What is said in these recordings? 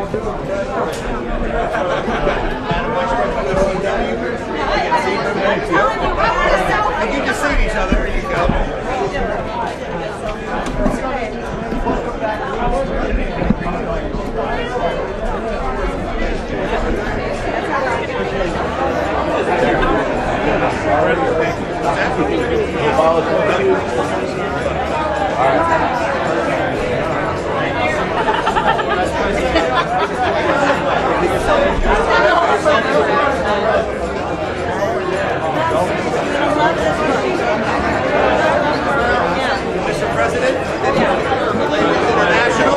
You can see each other. There you go. Mr. President, International.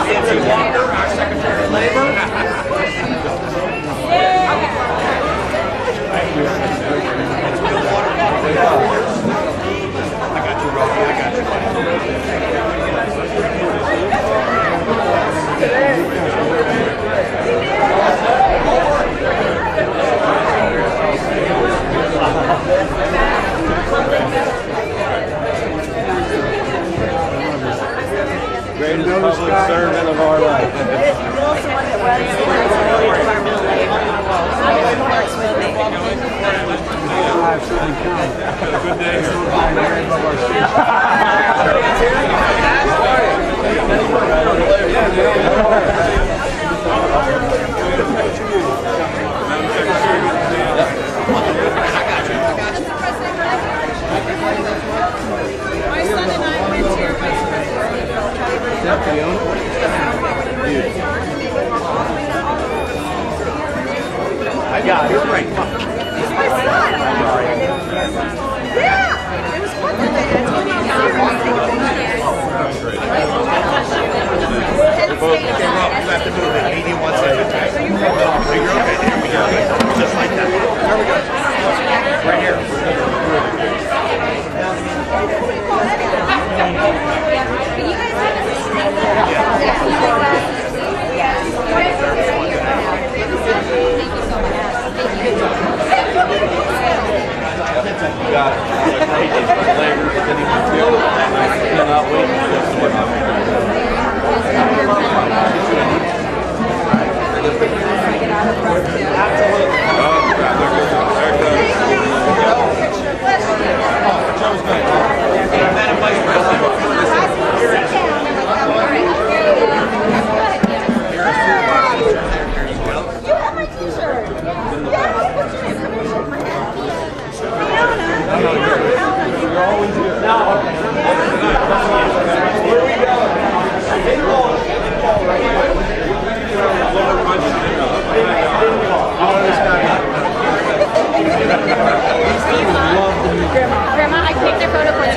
Nancy Walker, our Secretary of Labor. I got you, Robbie. I got you. Greatest public servant of our life. Good day here. My son and I went to your Pittsburgh. I got it. You're right. My son. Yeah. It was fun today. I told you Okay, Rob, you have to move it. Medium 1 second. You're okay. There we go. Just like that. There we go. Right here. You got it. I cannot wait to get Madam Vice President. you have my t-shirt. Yeah, what's your name? You're always here. Where are we going? Grandma, I picked a photo for you.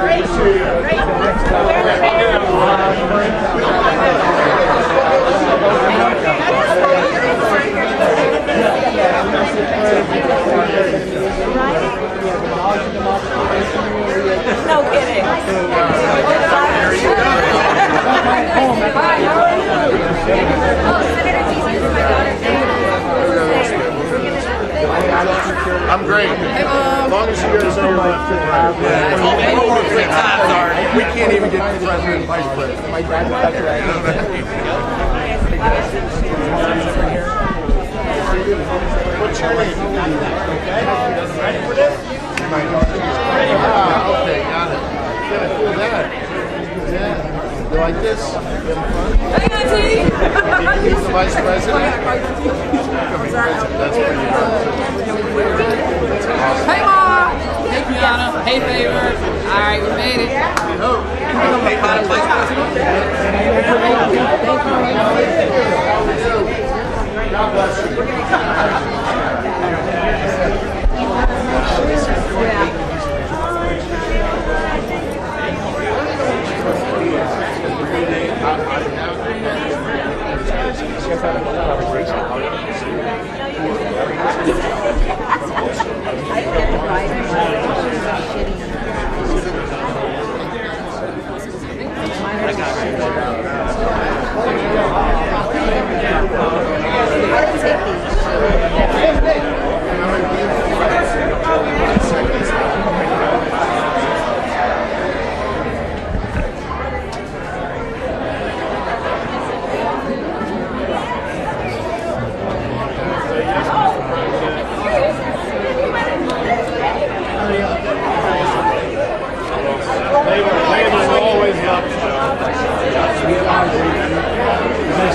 Great. long as you guys are left and right. We can't even get the president and vice president. My dad's what's your name? Ready for this? Okay, got it. You gotta feel that. Yeah. You like this? You having fun? Hey, Auntie! He's the vice president. That's pretty good. Hey, Mom! Hey, Brianna. Hey, Favor. All right, we made it. God bless you.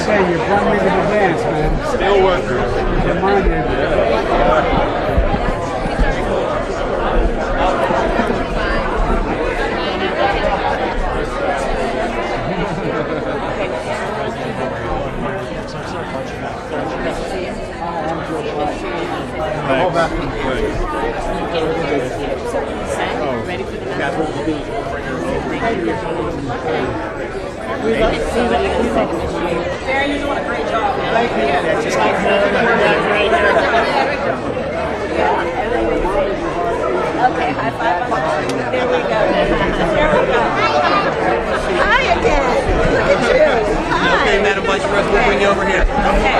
You brought me to the dance, man. Still working. Reminded me. All back in place. Ready for the Barry, you're doing a great job. Thank you. Yeah, just keep okay, high five. There we go. There we go. Hi again. Look at you. Hi. Okay, Madam Vice President, we'll bring you over here. Okay.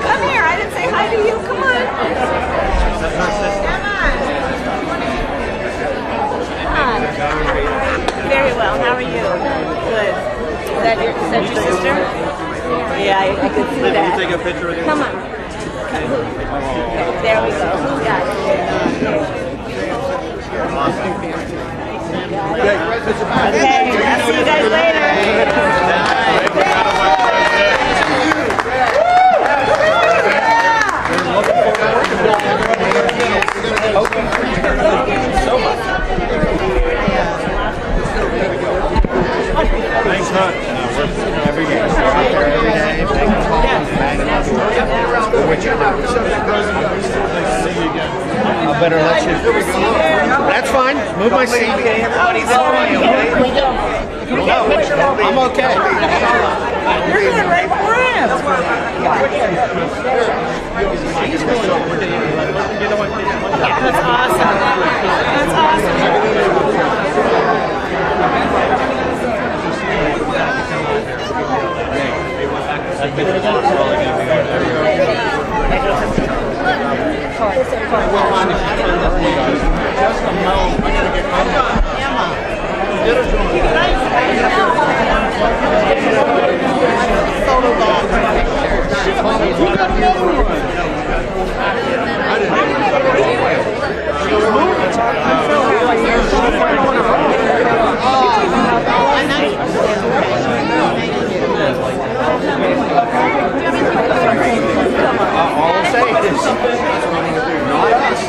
Come here. I didn't say hi to you. Come on. Come on. Very well. How are you? Good. Is that your sister? Yeah, I could see that. Can you take a picture with you? Come on. There we go. Who got it? Okay. I'll see you guys later. Thanks, Hunt. Every day. I better let you. That's fine. Move my seat. Everybody's okay, okay? No, I'm okay. You're doing great for him. That's awesome. That's awesome. All I'm saying is, not us.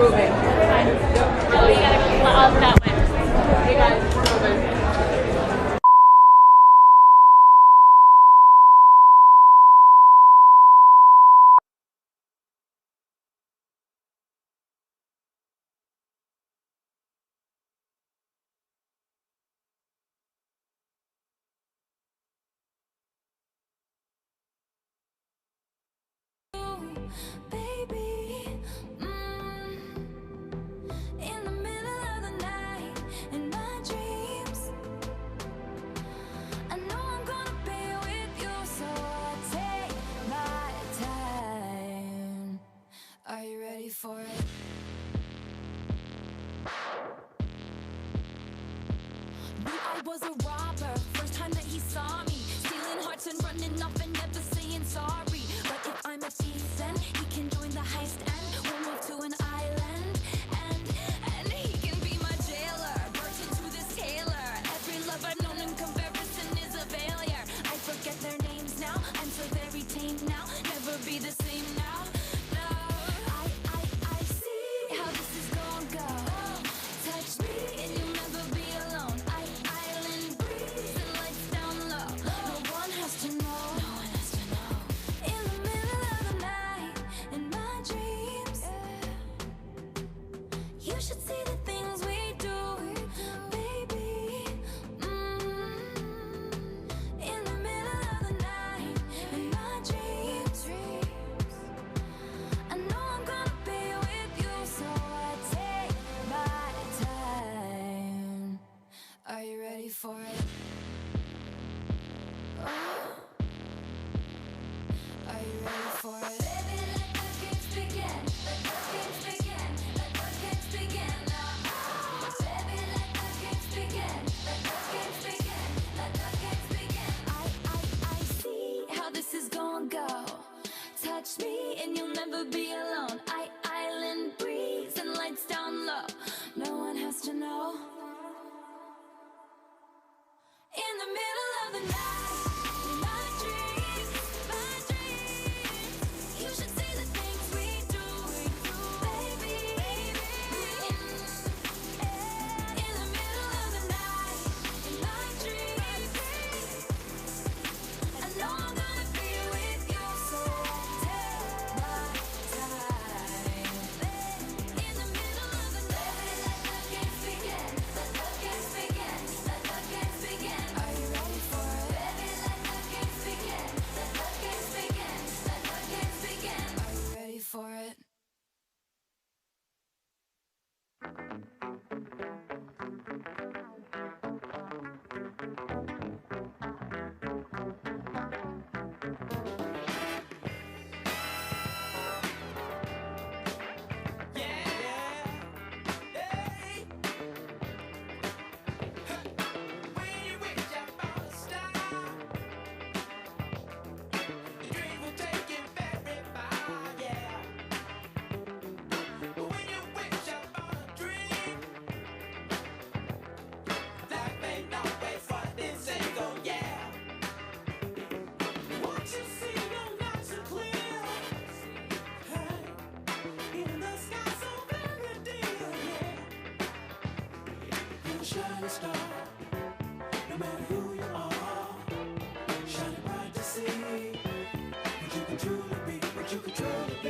moving. Oh, you gotta go up that way. Hey guys, we're moving. Baby, in the middle of the night, in my dreams, I know I'm gonna be with you, so I take my time. Are you ready for it? Knew I was a robber, first time that he saw me, stealing hearts and running off and never saying sorry. But if I'm a thief, then he can join the heist and we'll move to an island. And he can be my jailer, virgin to this tailor. Every love I've known in comparison is a failure. I forget their names now, I'm so very tame now. Never be the same now. No, I see how this is gonna go. Touch me and you'll never be alone. Island breeze and lights down low. No one has to know. No one has to know. In the middle of the night, in my dreams, you should see the things we do, baby. In the middle of the night, in my dreams, I know I'm gonna be with you, so I take my time. Are you ready for it? Oh. Are you ready for it? Baby, let the games begin. Let the games begin. Let the games begin now. Baby, let the games begin. Let the games begin. Let the games begin. I see how this is gonna go. Touch me and you'll never be alone. Island breeze and lights down low. No one has to know. In the middle of the night, my dreams, you should see the things we do, baby. In the middle of the night, in my dreams, I know I'm gonna be with you, so I take my time. In the middle of the night, let the games begin. Let the games begin. Let the games begin. Are you ready for it? Baby, let the games begin. Let the games begin. Let the games begin. Are you ready for it? Shining star, no matter who you are, shining bright to see what you can truly be, what you can truly be.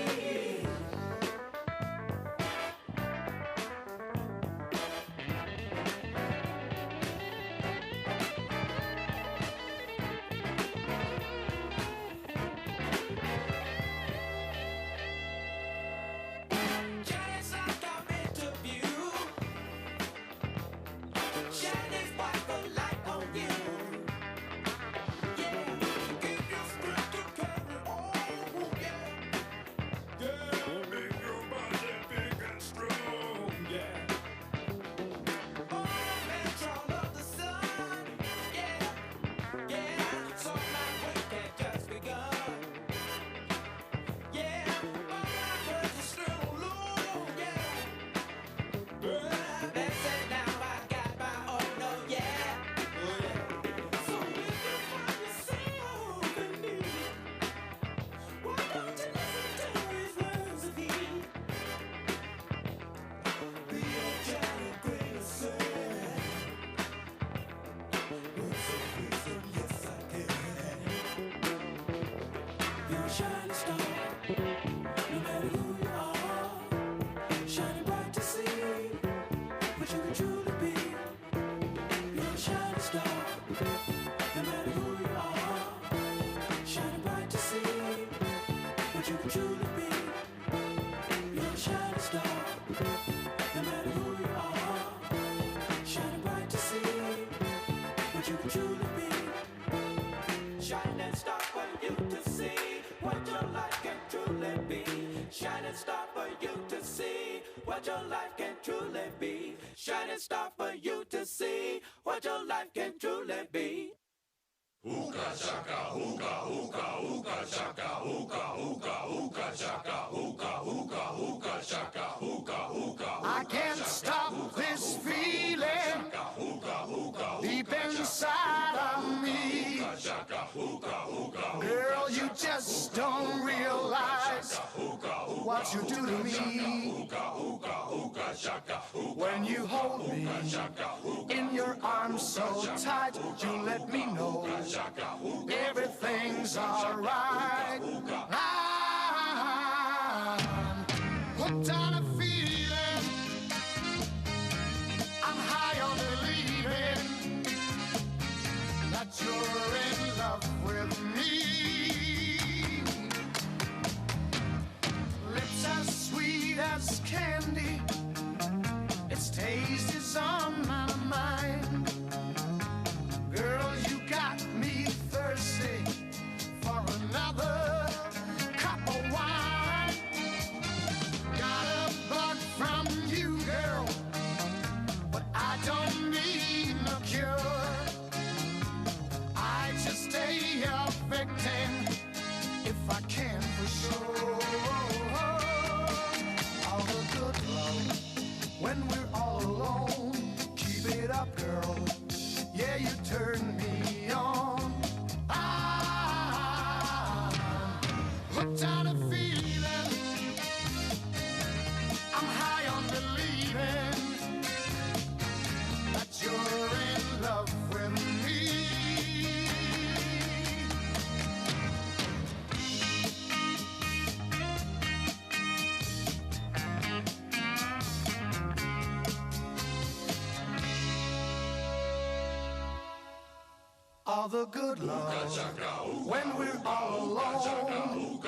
Just like I'm meant to view, shining you can truly be. Shining star for you to see what your life can truly be. Shining star for you to see what your life can truly be. Shining star for you to see what your life can truly be. Hookah chaka, hookah, hookah, hookah chaka, hookah, hookah, hookah chaka, hookah, hookah, hookah chaka, hookah, hookah. I can't stop this feeling deep inside of me. Girl, you just don't realize what you do to me. When you hold me in your arms so tight, you let me know everything's alright. I'm hooked on a feeling, I'm high on believing that you're in love with me. Lips as sweet as candy, its taste is on my mind. Girl, you got me thirsty for another cup of wine. Got a bug from you, girl, but I don't need no cure. I just stay a victim if I can for sure. All the good love when we're all alone. Keep it up, girl. Yeah, you turn me on. I'm hooked on a feeling, I'm high on believing that you're in love with me. All the good love when we're all alone.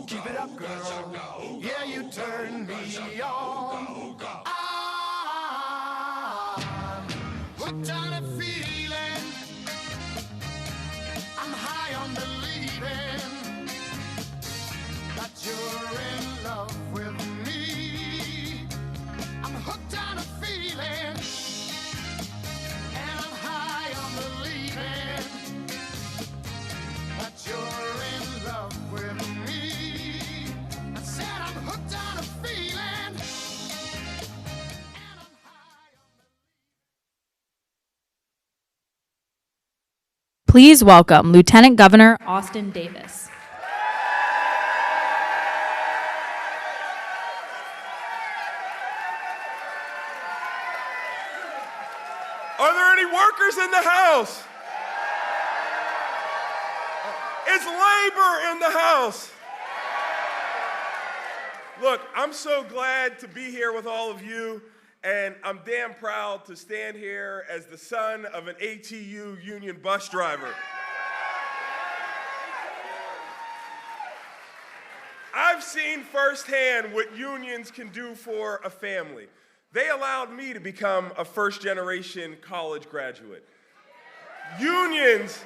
Keep it up, girl. Yeah, you turn me on. I'm hooked on a feeling, I'm high on believing that you're in love with me. I'm hooked on a feeling, and I'm high on believing that you're in love with me. I said I'm hooked on a feeling, and I'm high on Please welcome Lieutenant Governor Austin Davis. Are there any workers in the house? Is labor in the house? Look, I'm so glad to be here with all of you, and I'm damn proud to stand here as the son of an ATU union bus driver. I've seen firsthand what unions can do for a family. They allowed me to become a first-generation college graduate. Unions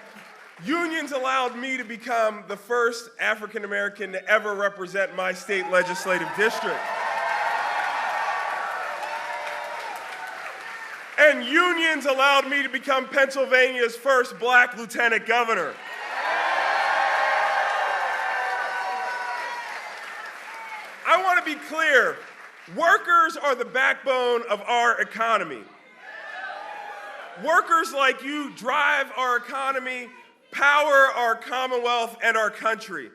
allowed me to become the first African-American to ever represent my state legislative district. And unions allowed me to become Pennsylvania's first black lieutenant governor. I want to be clear. Workers are the backbone of our economy. Workers like you drive our economy, power our Commonwealth and our country.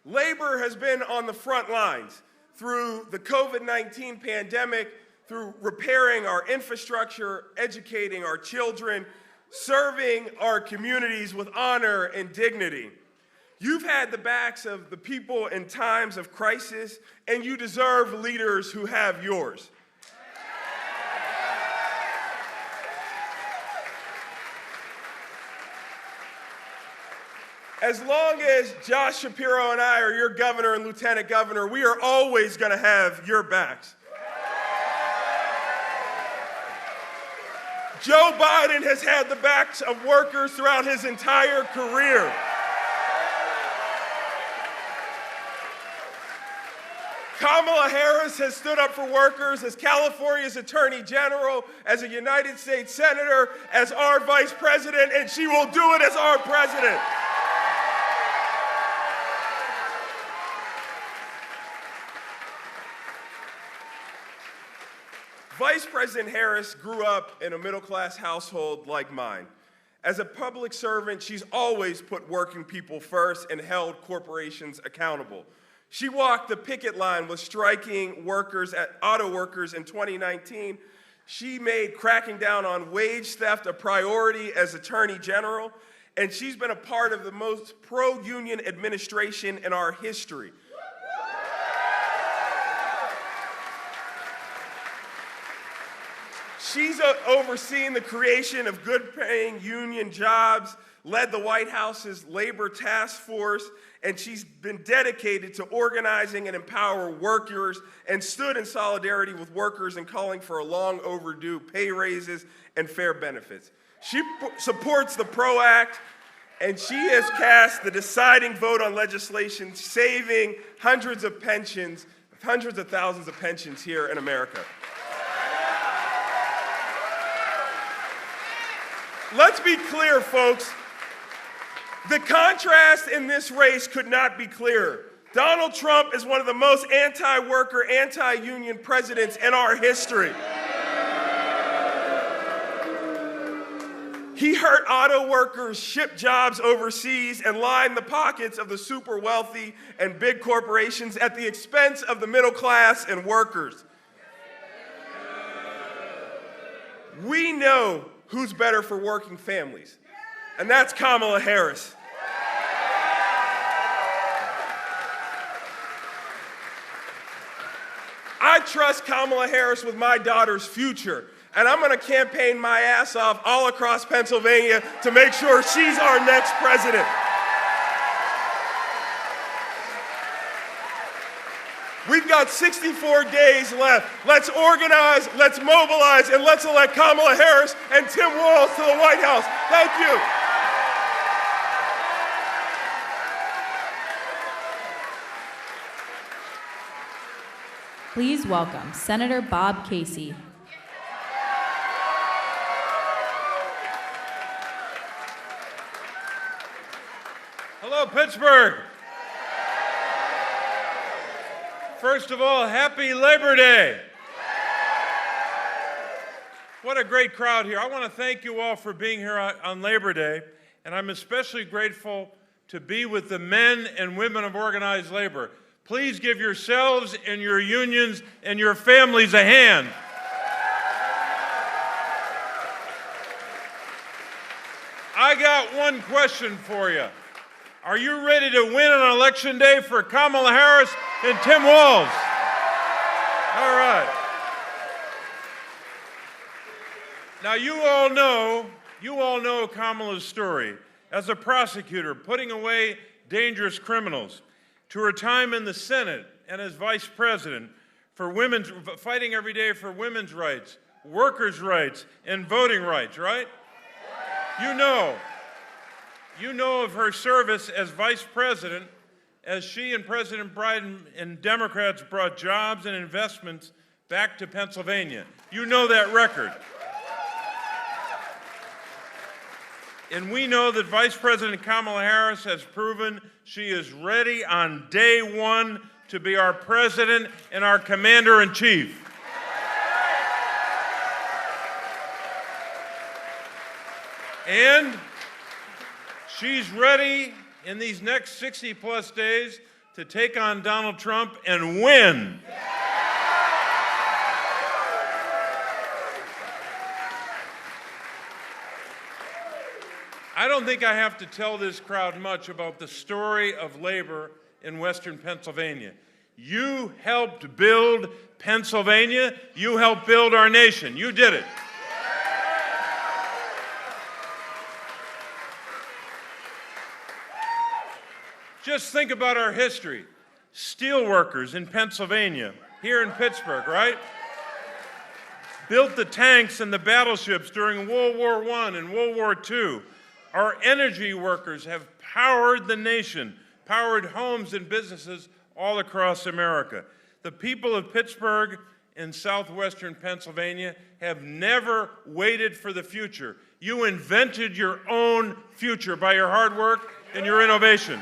Labor has been on the front lines through the COVID-19 pandemic, through repairing our infrastructure, educating our children, serving our communities with honor and dignity. You've had the backs of the people in times of crisis, and you deserve leaders who have yours. As long as Josh Shapiro and I are your governor and lieutenant governor, we are always going to have your backs. Joe Biden has had the backs of workers throughout his entire career. Kamala Harris has stood up for workers as California's Attorney General, as a United States Senator, as our Vice President, and she will do it as our President. Vice President Harris grew up in a middle-class household like mine. As a public servant, she's always put working people first and held corporations accountable. She walked the picket line with striking workers, auto workers in 2019. She made cracking down on wage theft a priority as Attorney General, and she's been a part of the most pro-union administration in our history. She's overseen the creation of good-paying union jobs, led the White House's labor task force, and she's been dedicated to organizing and empower workers and stood in solidarity with workers in calling for long overdue pay raises and fair benefits. She supports the PRO Act, and she has cast the deciding vote on legislation saving hundreds of thousands of pensions here in America. Let's be clear, folks. The contrast in this race could not be clearer. Donald Trump is one of the most anti-worker, anti-union presidents in our history. He hurt auto workers, shipped jobs overseas, and lined the pockets of the super wealthy and big corporations at the expense of the middle class and workers. We know who's better for working families, and that's Kamala Harris. I trust Kamala Harris with my daughter's future, and I'm going to campaign my ass off all across Pennsylvania to make sure she's our next president. We've got 64 days left. Let's organize, let's mobilize, and let's elect Kamala Harris and Tim Walz to the White House. Thank you. Please welcome Senator Bob Casey. Hello, Pittsburgh. First of all, happy Labor Day. What a great crowd here. I want to thank you all for being here on Labor Day, and I'm especially grateful to be with the men and women of organized labor. Please give yourselves and your unions and your families a hand. I got one question for you. Are you ready to win on Election Day for Kamala Harris and Tim Walz? All right. Now you all know Kamala's story as a prosecutor putting away dangerous criminals, to her time in the Senate and as vice president for fighting every day for women's rights, workers' rights, and voting rights, right? You know of her service as vice president as she and President Biden and Democrats brought jobs and investments back to Pennsylvania. You know that record. And we know that Vice President Kamala Harris has proven she is ready on day one to be our president and our commander-in-chief. And she's ready in these next 60-plus days to take on Donald Trump and win. I don't think I have to tell this crowd much about the story of labor in Western Pennsylvania. You helped build Pennsylvania. You helped build our nation. You did it. Just think about our history. Steel workers in Pennsylvania, here in Pittsburgh, right? built the tanks and the battleships during World War I and World War II. Our energy workers have powered the nation, powered homes and businesses all across America. The people of Pittsburgh and southwestern Pennsylvania have never waited for the future. You invented your own future by your hard work and your innovation.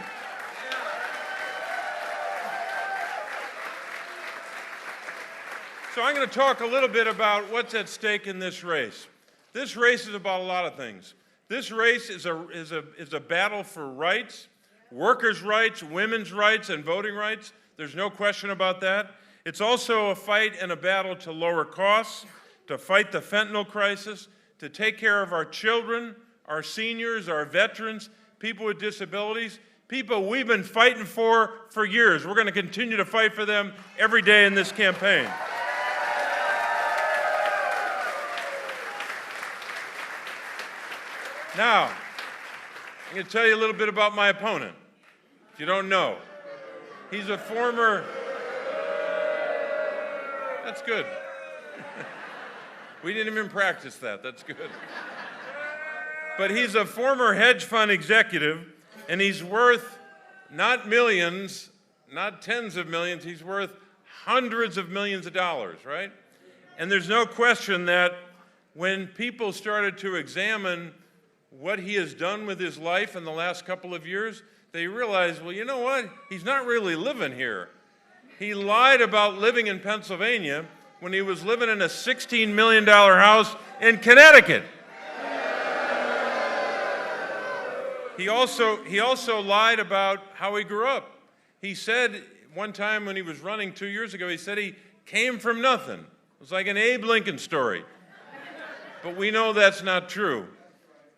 So I'm going to talk a little bit about what's at stake in this race. This race is about a lot of things. This race is a battle for rights, workers' rights, women's rights, and voting rights. There's no question about that. It's also a fight and a battle to lower costs, to fight the fentanyl crisis, to take care of our children, our seniors, our veterans, people with disabilities, people we've been fighting for years. We're going to continue to fight for them every day in this campaign. Now, I'm going to tell you a little bit about my opponent, if you don't know. He's a former... That's good. We didn't even practice that. That's good. But he's a former hedge fund executive, and he's worth not millions, not tens of millions, he's worth hundreds of millions of dollars, right? And there's no question that when people started to examine what he has done with his life in the last couple of years, they realized, well, you know what? He's not really living here. He lied about living in Pennsylvania when he was living in a $16 million house in Connecticut. He also lied about how he grew up. He said one time when he was running 2 years ago, he said he came from nothing. It was like an Abe Lincoln story. But we know that's not true.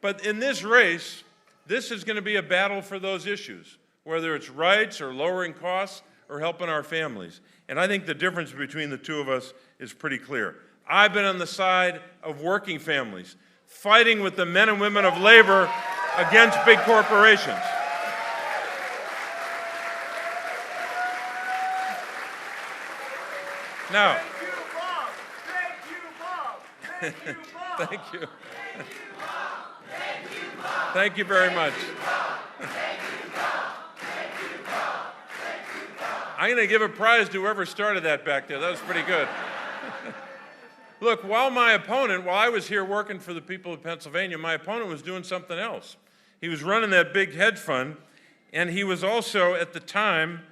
But in this race, this is going to be a battle for those issues, whether it's rights or lowering costs or helping our families. And I think the difference between the two of us is pretty clear. I've been on the side of working families, fighting with the men and women of labor against big corporations. Now, thank you, Bob. Thank you. Thank you very much. I'm going to give a prize to whoever started that back there. That was pretty good. Look, while I was here working for the people of Pennsylvania, my opponent was doing something else. He was running that big hedge fund, and he was also, at the time,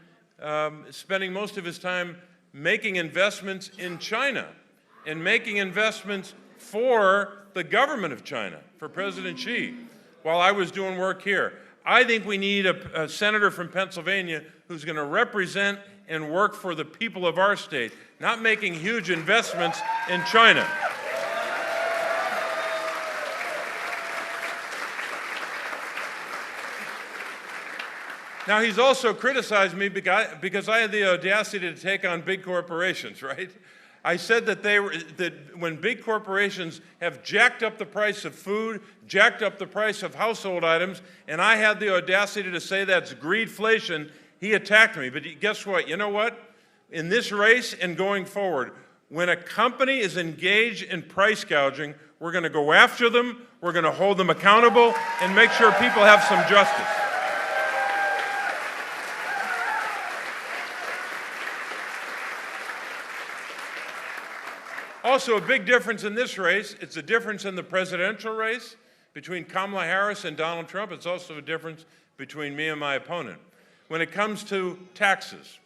spending most of his time making investments in China and making investments for the government of China, for President Xi, while I was doing work here. I think we need a senator from Pennsylvania who's going to represent and work for the people of our state, not making huge investments in China. Now, he's also criticized me because I had the audacity to take on big corporations, right? I said that when big corporations have jacked up the price of food, jacked up the price of household items, and I had the audacity to say that's greedflation, he attacked me. But guess what? You know what? In this race and going forward, when a company is engaged in price gouging, we're going to go after them, we're going to hold them accountable, and make sure people have some justice. Also, a big difference in this race, it's a difference in the presidential race between Kamala Harris and Donald Trump. It's also a difference between me and my opponent. When it comes to taxes,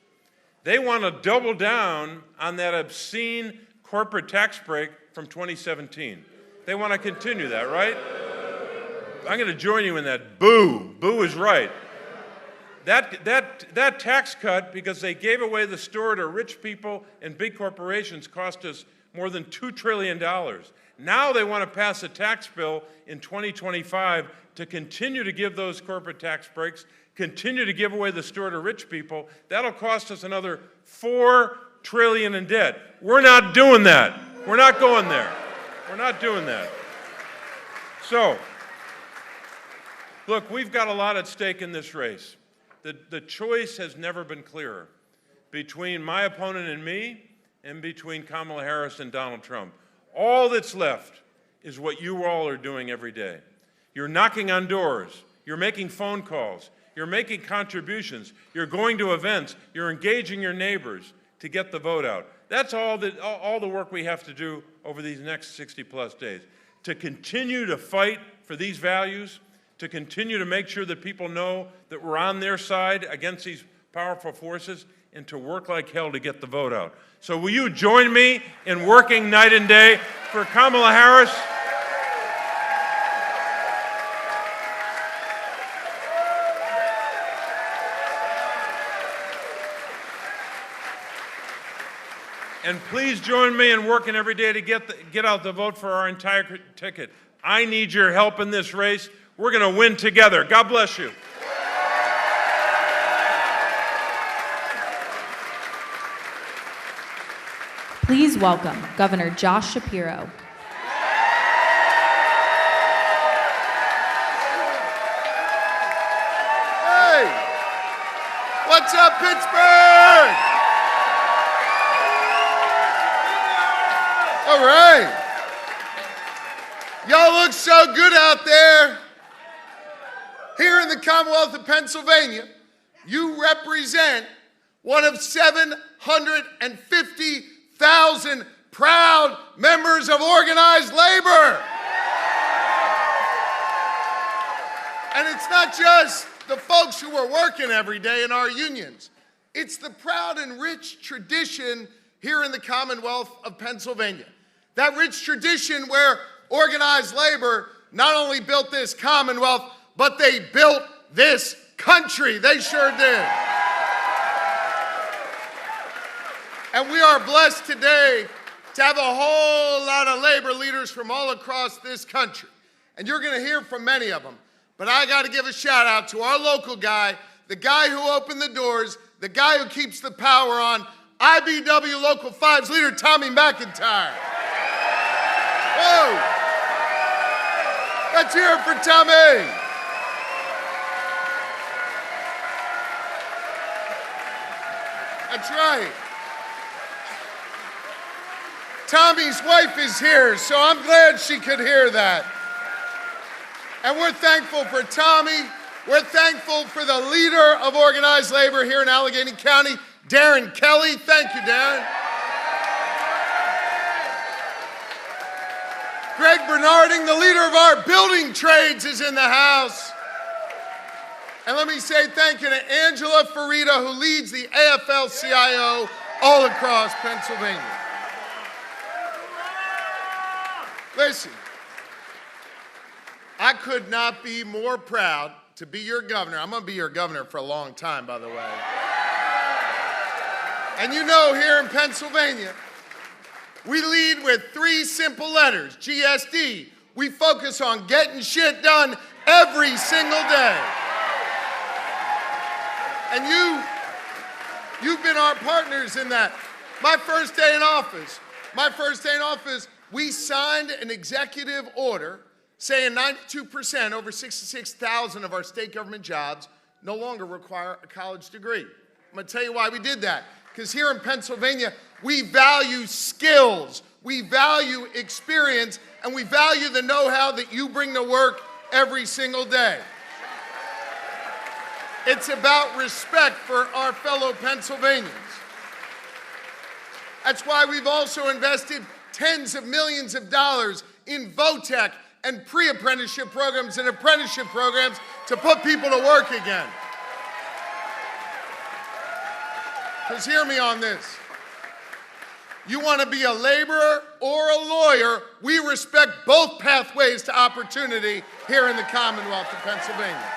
they want to double down on that obscene corporate tax break from 2017. They want to continue that, right? I'm going to join you in that. Boo. Boo is right. That tax cut, because they gave away the store to rich people and big corporations, cost us more than $2 trillion. Now they want to pass a tax bill in 2025 to continue to give those corporate tax breaks, continue to give away the store to rich people. That'll cost us another $4 trillion in debt. We're not doing that. We're not going there. We're not doing that. So, look, we've got a lot at stake in this race. The choice has never been clearer between my opponent and me, and between Kamala Harris and Donald Trump. All that's left is what you all are doing every day. You're knocking on doors. You're making phone calls. You're making contributions. You're going to events. You're engaging your neighbors to get the vote out. That's all the work we have to do over these next 60-plus days, to continue to fight for these values, to continue to make sure that people know that we're on their side against these powerful forces, and to work like hell to get the vote out. So will you join me in working night and day for Kamala Harris? And please join me in working every day to get out the vote for our entire ticket. I need your help in this race. We're going to win together. God bless you. Please welcome Governor Josh Shapiro. Hey! What's up, Pittsburgh? All right. Y'all look so good out there. Here in the Commonwealth of Pennsylvania, you represent one of 750,000 proud members of organized labor. And it's not just the folks who are working every day in our unions. It's the proud and rich tradition here in the Commonwealth of Pennsylvania. That rich tradition where organized labor not only built this Commonwealth, but they built this country. They sure did. And we are blessed today to have a whole lot of labor leaders from all across this country. And you're going to hear from many of them. But I got to give a shout out to our local guy, the guy who opened the doors, the guy who keeps the power on, IBW Local 5's leader, Tommy McIntyre. Whoa! Let's hear it for Tommy. That's right. Tommy's wife is here, so I'm glad she could hear that. And we're thankful for Tommy. We're thankful for the leader of organized labor here in Allegheny County, Darren Kelly. Thank you, Darren. Greg Bernarding, the leader of our building trades, is in the house. And let me say thank you to Angela Farida, who leads the AFL-CIO all across Pennsylvania. Listen, I could not be more proud to be your governor. I'm going to be your governor for a long time, by the way. And you know, here in Pennsylvania, we lead with 3 simple letters, GSD. We focus on getting shit done every single day. And you've been our partners in that. My first day in office, we signed an executive order saying 92%, over 66,000 of our state government jobs no longer require a college degree. I'm going to tell you why we did that. Because here in Pennsylvania, we value skills, we value experience, and we value the know-how that you bring to work every single day. It's about respect for our fellow Pennsylvanians. That's why we've also invested tens of millions of dollars in VOTEC and pre-apprenticeship programs and apprenticeship programs to put people to work again. Because hear me on this. You want to be a laborer or a lawyer, we respect both pathways to opportunity here in the Commonwealth of Pennsylvania.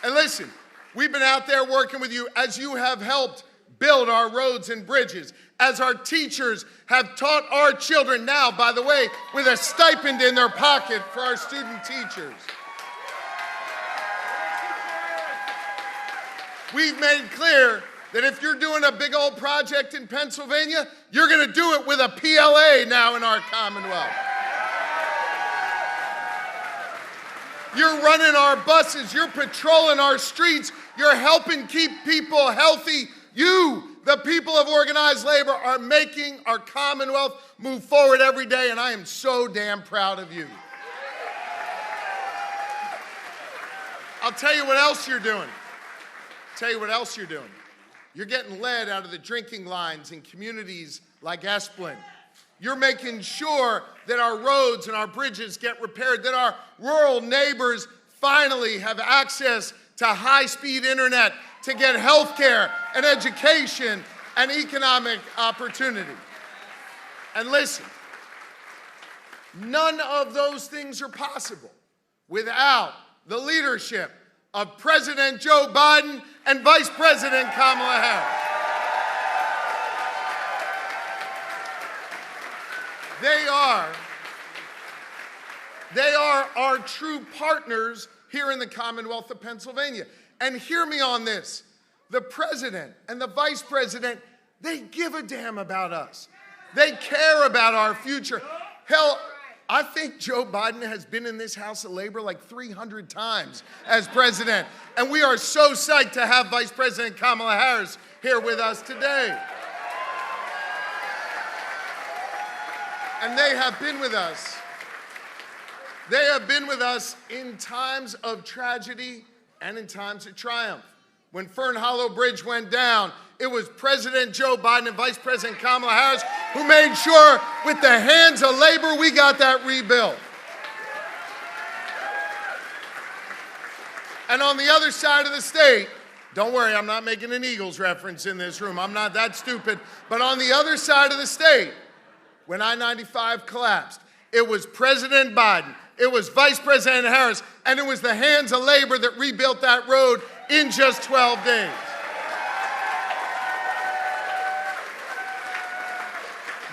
And listen, we've been out there working with you as you have helped build our roads and bridges, as our teachers have taught our children now, by the way, with a stipend in their pocket for our student teachers. We've made clear that if you're doing a big old project in Pennsylvania, you're going to do it with a PLA now in our Commonwealth. You're running our buses, you're patrolling our streets, you're helping keep people healthy. You, The people of organized labor are making our Commonwealth move forward every day, and I am so damn proud of you. I'll tell you what else you're doing. You're getting lead out of the drinking lines in communities like Esplin. You're making sure that our roads and our bridges get repaired, that our rural neighbors finally have access to high-speed internet to get health care and education and economic opportunity. And listen, none of those things are possible without the leadership of President Joe Biden and Vice President Kamala Harris. They are our true partners here in the Commonwealth of Pennsylvania. And hear me on this. The president and the vice president, they give a damn about us. They care about our future. Hell, I think Joe Biden has been in this House of Labor like 300 times as president. And we are so psyched to have Vice President Kamala Harris here with us today. And they have been with us. They have been with us in times of tragedy and in times of triumph. When Fern Hollow Bridge went down, it was President Joe Biden and Vice President Kamala Harris who made sure with the hands of labor we got that rebuilt. And on the other side of the state, don't worry, I'm not making an Eagles reference in this room. I'm not that stupid. But on the other side of the state, when I-95 collapsed, it was President Biden, it was Vice President Harris, and it was the hands of labor that rebuilt that road in just 12 days.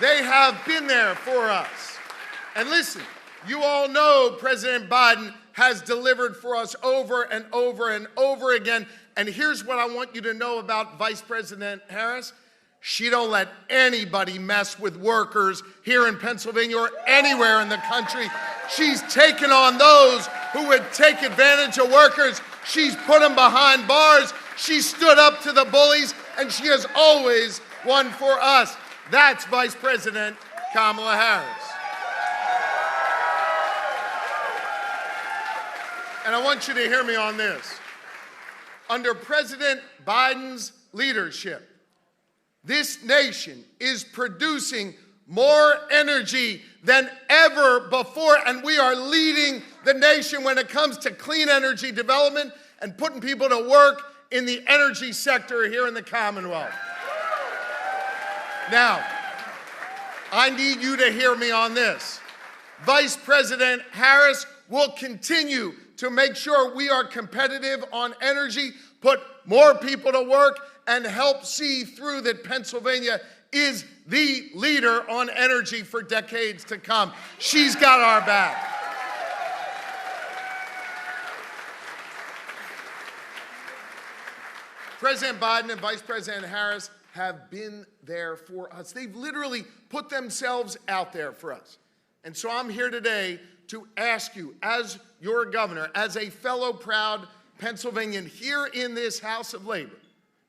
They have been there for us. And listen, you all know President Biden has delivered for us over and over and over again. And here's what I want you to know about Vice President Harris. She don't let anybody mess with workers here in Pennsylvania or anywhere in the country. She's taken on those who would take advantage of workers. She's put them behind bars. She stood up to the bullies, and she has always won for us. That's Vice President Kamala Harris. And I want you to hear me on this. Under President Biden's leadership, this nation is producing more energy than ever before, and we are leading the nation when it comes to clean energy development and putting people to work in the energy sector here in the Commonwealth. Now, I need you to hear me on this. Vice President Harris will continue to make sure we are competitive on energy, put more people to work, and help see through that Pennsylvania is the leader on energy for decades to come. She's got our back. President Biden and Vice President Harris have been there for us. They've literally put themselves out there for us. And so I'm here today to ask you, as your governor, as a fellow proud Pennsylvanian here in this House of Labor,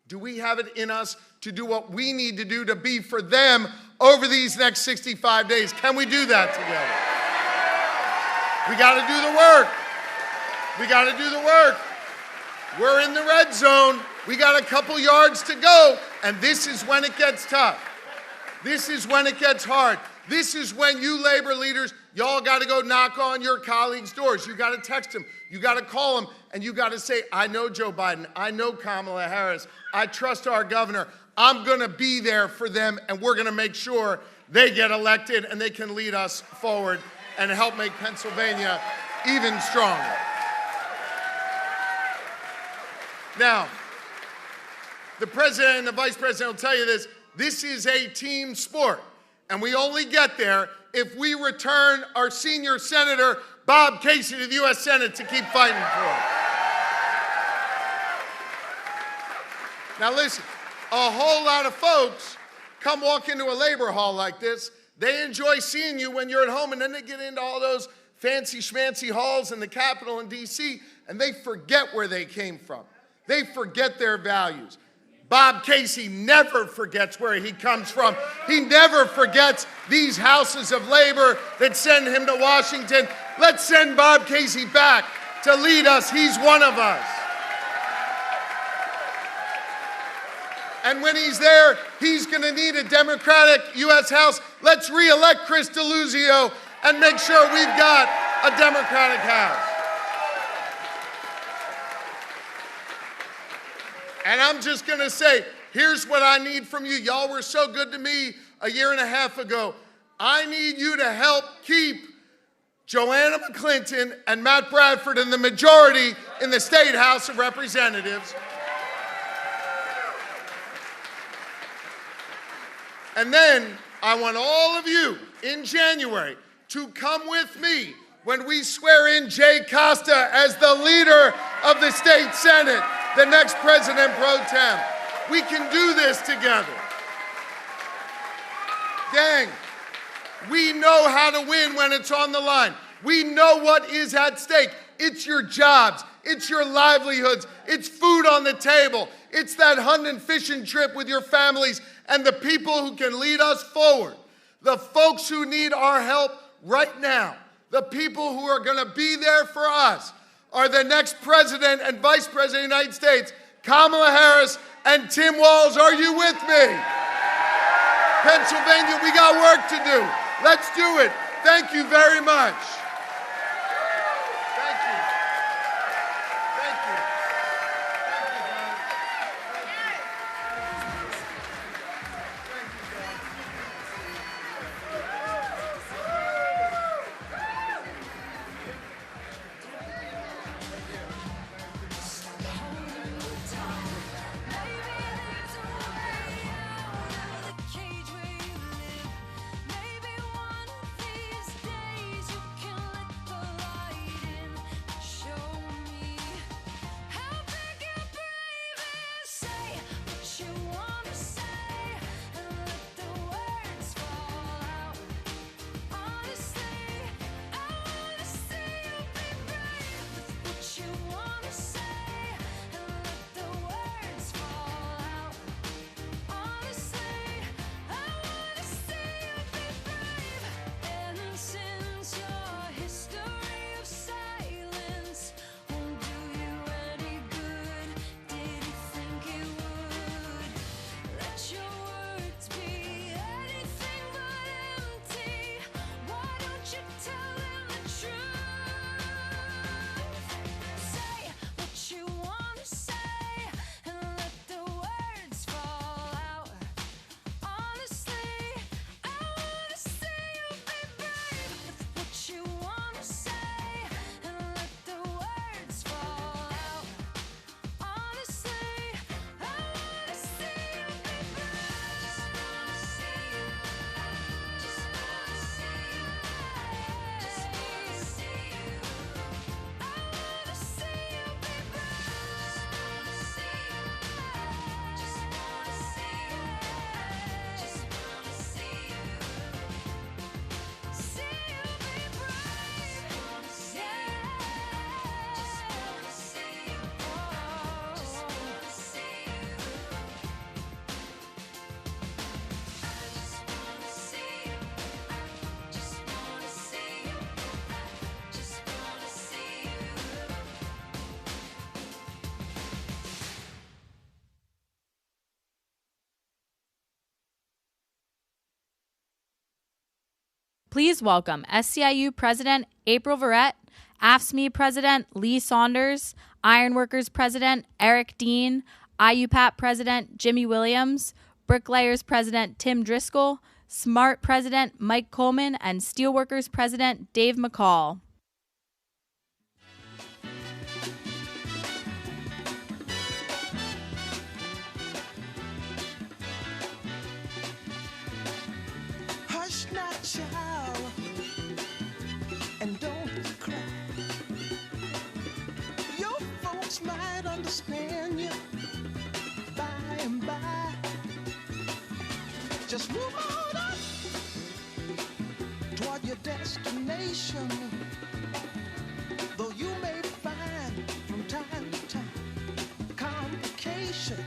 do we have it in us to do what we need to do to be for them over these next 65 days? Can we do that together? We got to do the work. We got to do the work. We're in the red zone. We got a couple yards to go, and this is when it gets tough. This is when it gets hard. This is when you labor leaders, y'all got to go knock on your colleagues' doors. You got to text them. You got to call them, and you got to say, I know Joe Biden. I know Kamala Harris. I trust our governor. I'm going to be there for them, and we're going to make sure they get elected and they can lead us forward and help make Pennsylvania even stronger. Now, the president and the vice president will tell you this. This is a team sport, and we only get there if we return our senior senator, Bob Casey, to the U.S. Senate to keep fighting for it. Now listen, a whole lot of folks come walk into a labor hall like this. They enjoy seeing you when you're at home, and then they get into all those fancy schmancy halls in the Capitol in D.C., and they forget where they came from. They forget their values. Bob Casey never forgets where he comes from. He never forgets these houses of labor that send him to Washington. Let's send Bob Casey back to lead us. He's one of us. And when he's there, he's going to need a Democratic U.S. House. Let's re-elect Chris Deluzio and make sure we've got a Democratic House. And I'm just going to say, here's what I need from you. Y'all were so good to me a year and a half ago. I need you to help keep Joanna McClinton and Matt Bradford in the majority in the State House of Representatives. And then I want all of you in January to come with me when we swear in Jay Costa as the leader of the state Senate, the next president pro tem. We can do this together. Gang, we know how to win when it's on the line. We know what is at stake. It's your jobs. It's your livelihoods. It's food on the table. It's that hunt and fishing trip with your families and the people who can lead us forward. The folks who need our help right now, the people who are going to be there for us, are the next president and vice president of the United States, Kamala Harris and Tim Walz. Are you with me? Pennsylvania, we got work to do. Let's do it. Thank you very much. Thank you. Thank you. Please welcome SCIU President April Verrett, AFSCME President Lee Saunders, Ironworkers President Eric Dean, IUPAT President Jimmy Williams, Bricklayers President Tim Driscoll, SMART President Mike Coleman, and Steelworkers President Dave McCall. Hush now, child, and don't cry. Your folks might understand you by and by. Just move on up toward your destination. Though you may find from time to time complications.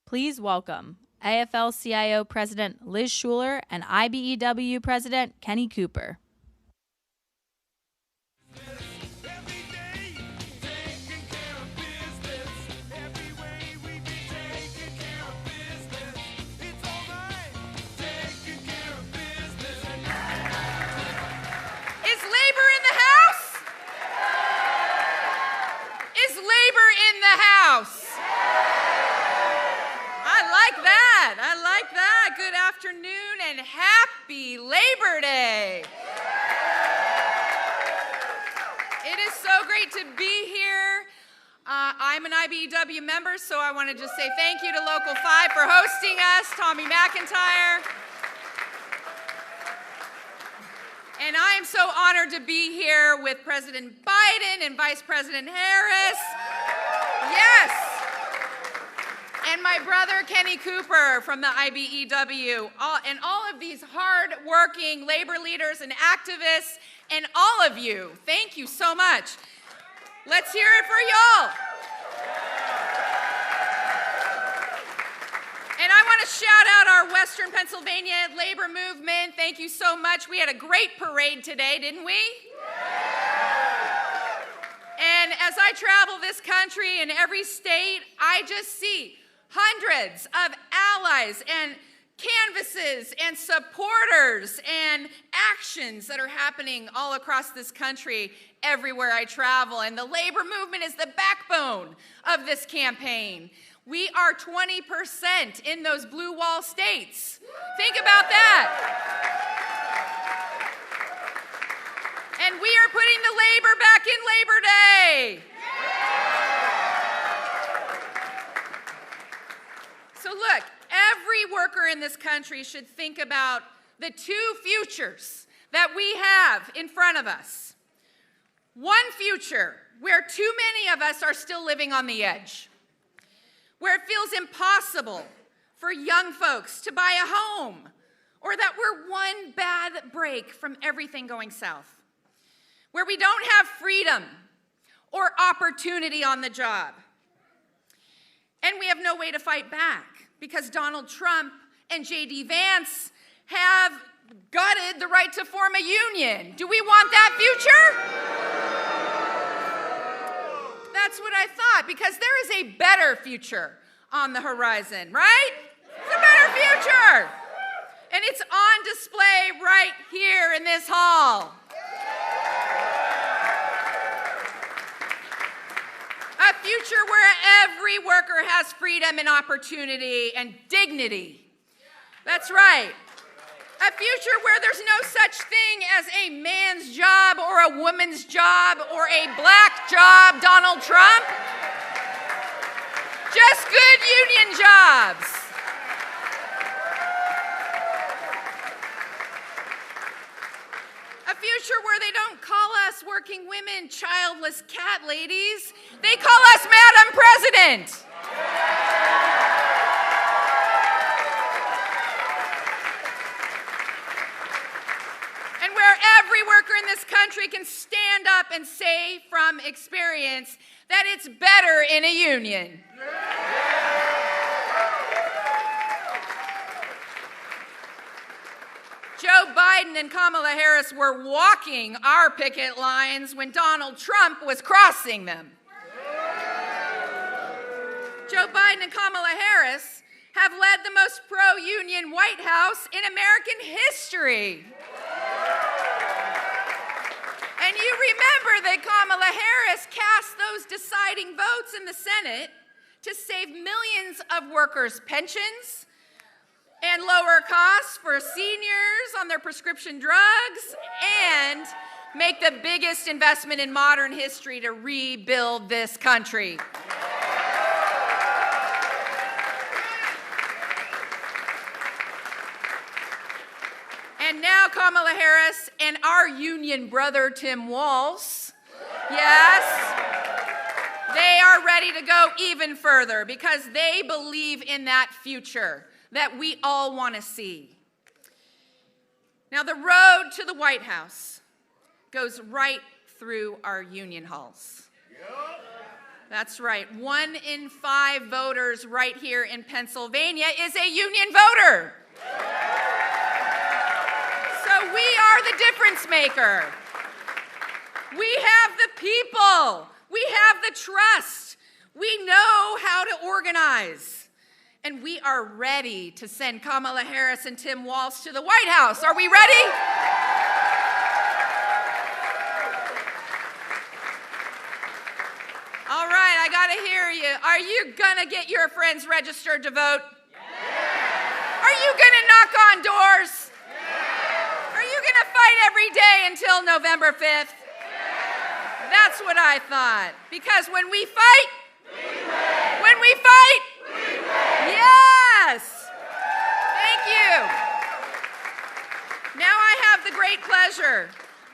Please welcome AFL-CIO President Liz Schuler and IBEW President Kenny Cooper. And happy Labor Day. It is so great to be here. I'm an IBEW member, so I want to just say thank you to Local 5 for hosting us, Tommy McIntyre. And I am so honored to be here with President Biden and Vice President Harris. Yes. And my brother, Kenny Cooper from the IBEW, and all of these hard-working labor leaders and activists, and all of you, thank you so much. Let's hear it for y'all. And I want to shout out our Western Pennsylvania labor movement. Thank you so much. We had a great parade today, didn't we? And as I travel this country in every state, I just see hundreds of allies and canvases and supporters and actions that are happening all across this country everywhere I travel. And the labor movement is the backbone of this campaign. We are 20% in those blue wall states. Think about that. And we are putting the labor back in Labor Day. So look, every worker in this country should think about the two futures that we have in front of us. One future where too many of us are still living on the edge, where it feels impossible for young folks to buy a home, or that we're one bad break from everything going south, where we don't have freedom or opportunity on the job. And we have no way to fight back because Donald Trump and J.D. Vance have gutted the right to form a union. Do we want that future? That's what I thought, because there is a better future on the horizon, right? It's a better future. And it's on display right here in this hall. A future where every worker has freedom and opportunity and dignity. That's right. A future where there's no such thing as a man's job or a woman's job or a black job, Donald Trump. Just good union jobs. A future where they don't call us working women childless cat ladies. They call us Madam President. And where every worker in this country can stand up and say from experience that it's better in a union. Joe Biden and Kamala Harris were walking our picket lines when Donald Trump was crossing them. Joe Biden and Kamala Harris have led the most pro-union White House in American history. And you remember that Kamala Harris cast those deciding votes in the Senate to save millions of workers' pensions and lower costs for seniors on their prescription drugs and make the biggest investment in modern history to rebuild this country. And now Kamala Harris and our union brother, Tim Walz, yes, they are ready to go even further because they believe in that future that we all want to see. Now, the road to the White House goes right through our union halls. That's right. 1 in 5 voters right here in Pennsylvania is a union voter. So we are the difference maker. We have the people. We have the trust. We know how to organize. And we are ready to send Kamala Harris and Tim Walz to the White House. Are we ready? All right, I gotta hear you. Are you gonna get your friends registered to vote? Yeah. Are you gonna knock on doors? Yeah. Are you gonna fight every day until November 5th? Yeah. That's what I thought. Because when we fight, when we fight, yes! Thank you. Now I have the great pleasure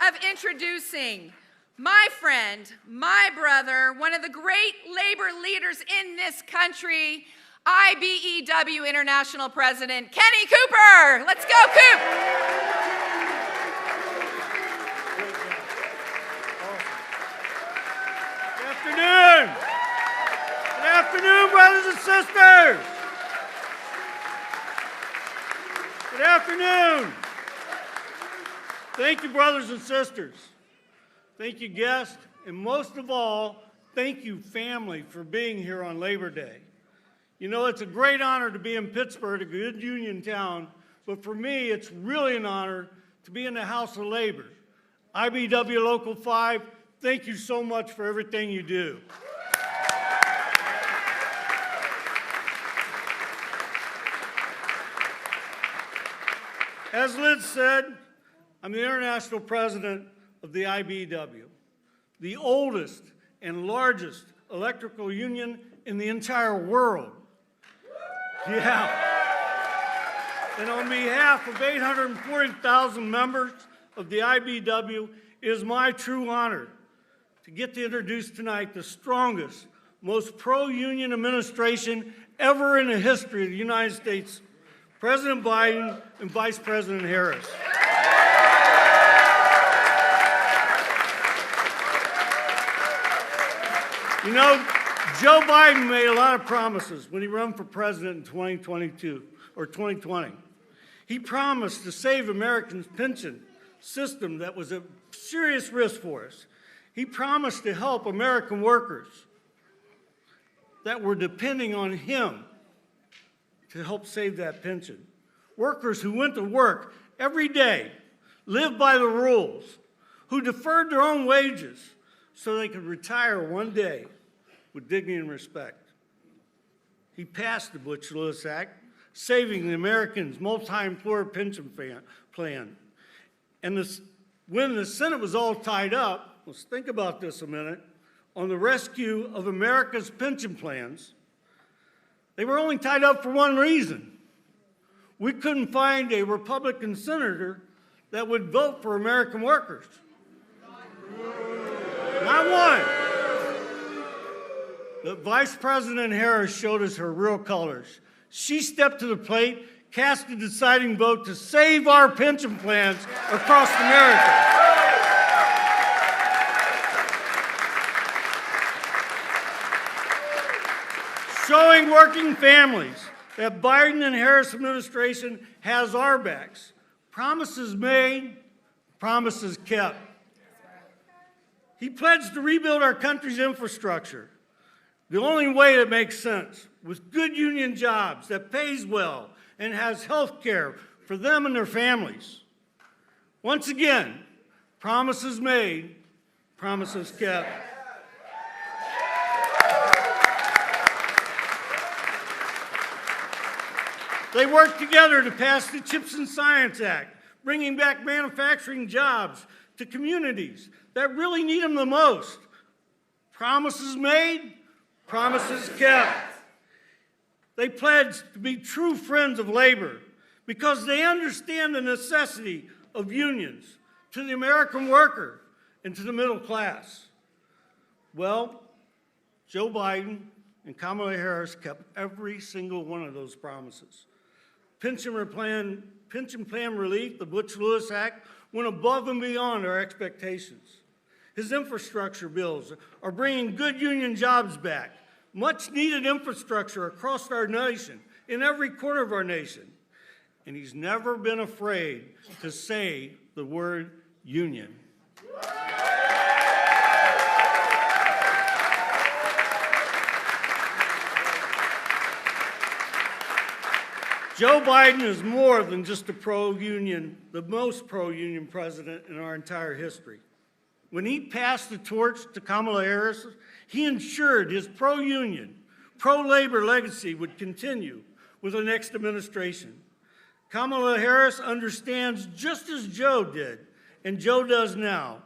of introducing my friend, my brother, one of the great labor leaders in this country, IBEW International President, Kenny Cooper. Let's go, Coop. Good afternoon. Good afternoon, brothers and sisters. Good afternoon. Thank you, brothers and sisters. Thank you, guests. And most of all, thank you, family, for being here on Labor Day. You know, it's a great honor to be in Pittsburgh, a good union town, but for me, it's really an honor to be in the House of Labor. IBEW Local 5, thank you so much for everything you do. As Liz said, I'm the international president of the IBEW, the oldest and largest electrical union in the entire world. Yeah. And on behalf of 840,000 members of the IBEW, it is my true honor to get to introduce tonight the strongest, most pro-union administration ever in the history of the United States, President Biden and Vice President Harris. You know, Joe Biden made a lot of promises when he ran for president in 2022 or 2020. He promised to save Americans' pension system that was a serious risk for us. He promised to help American workers that were depending on him to help save that pension. Workers who went to work every day, lived by the rules, who deferred their own wages so they could retire one day with dignity and respect. He passed the Butch-Lewis Act, saving the Americans' multi-employer pension plan. And when the Senate was all tied up, let's think about this a minute, on the rescue of America's pension plans, they were only tied up for one reason. We couldn't find a Republican senator that would vote for American workers. Not one. But Vice President Harris showed us her real colors. She stepped to the plate, cast a deciding vote to save our pension plans across America. Showing working families that Biden and Harris administration has our backs. Promises made, promises kept. He pledged to rebuild our country's infrastructure the only way that makes sense, with good union jobs that pays well and has health care for them and their families. Once again, promises made, promises kept. They worked together to pass the CHIPS and Science Act, bringing back manufacturing jobs to communities that really need them the most. Promises made, promises kept. They pledged to be true friends of labor because they understand the necessity of unions to the American worker and to the middle class. Well, Joe Biden and Kamala Harris kept every single one of those promises. Pension plan relief, the Butch-Lewis Act, went above and beyond our expectations. His infrastructure bills are bringing good union jobs back, much needed infrastructure across our nation, in every corner of our nation. And he's never been afraid to say the word union. Joe Biden is more than just a pro-union, the most pro-union president in our entire history. When he passed the torch to Kamala Harris, he ensured his pro-union, pro-labor legacy would continue with the next administration. Kamala Harris understands, just as Joe did, and Joe does now,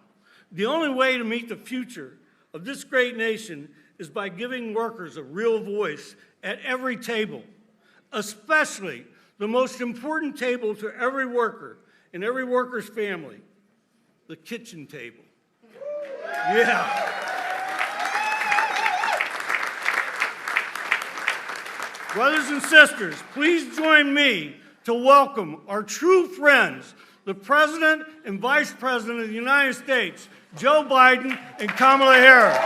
the only way to meet the future of this great nation is by giving workers a real voice at every table, especially the most important table to every worker and every worker's family, the kitchen table. Yeah. Brothers and sisters, please join me to welcome our true friends, the President and Vice President of the United States, Joe Biden and Kamala Harris.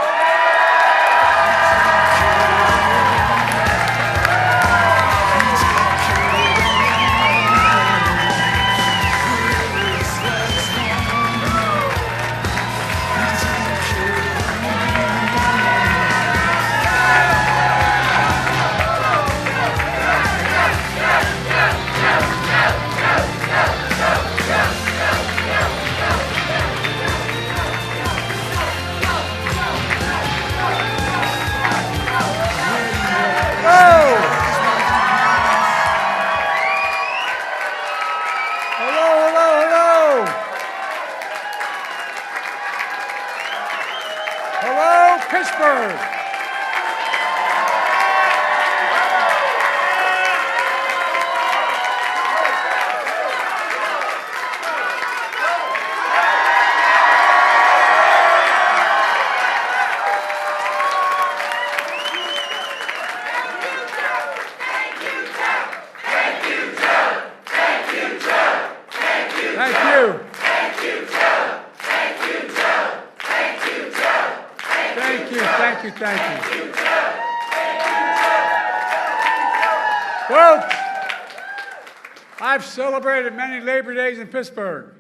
Hello, Pittsburgh. Thank you. Folks, I've celebrated many Labor Days in Pittsburgh.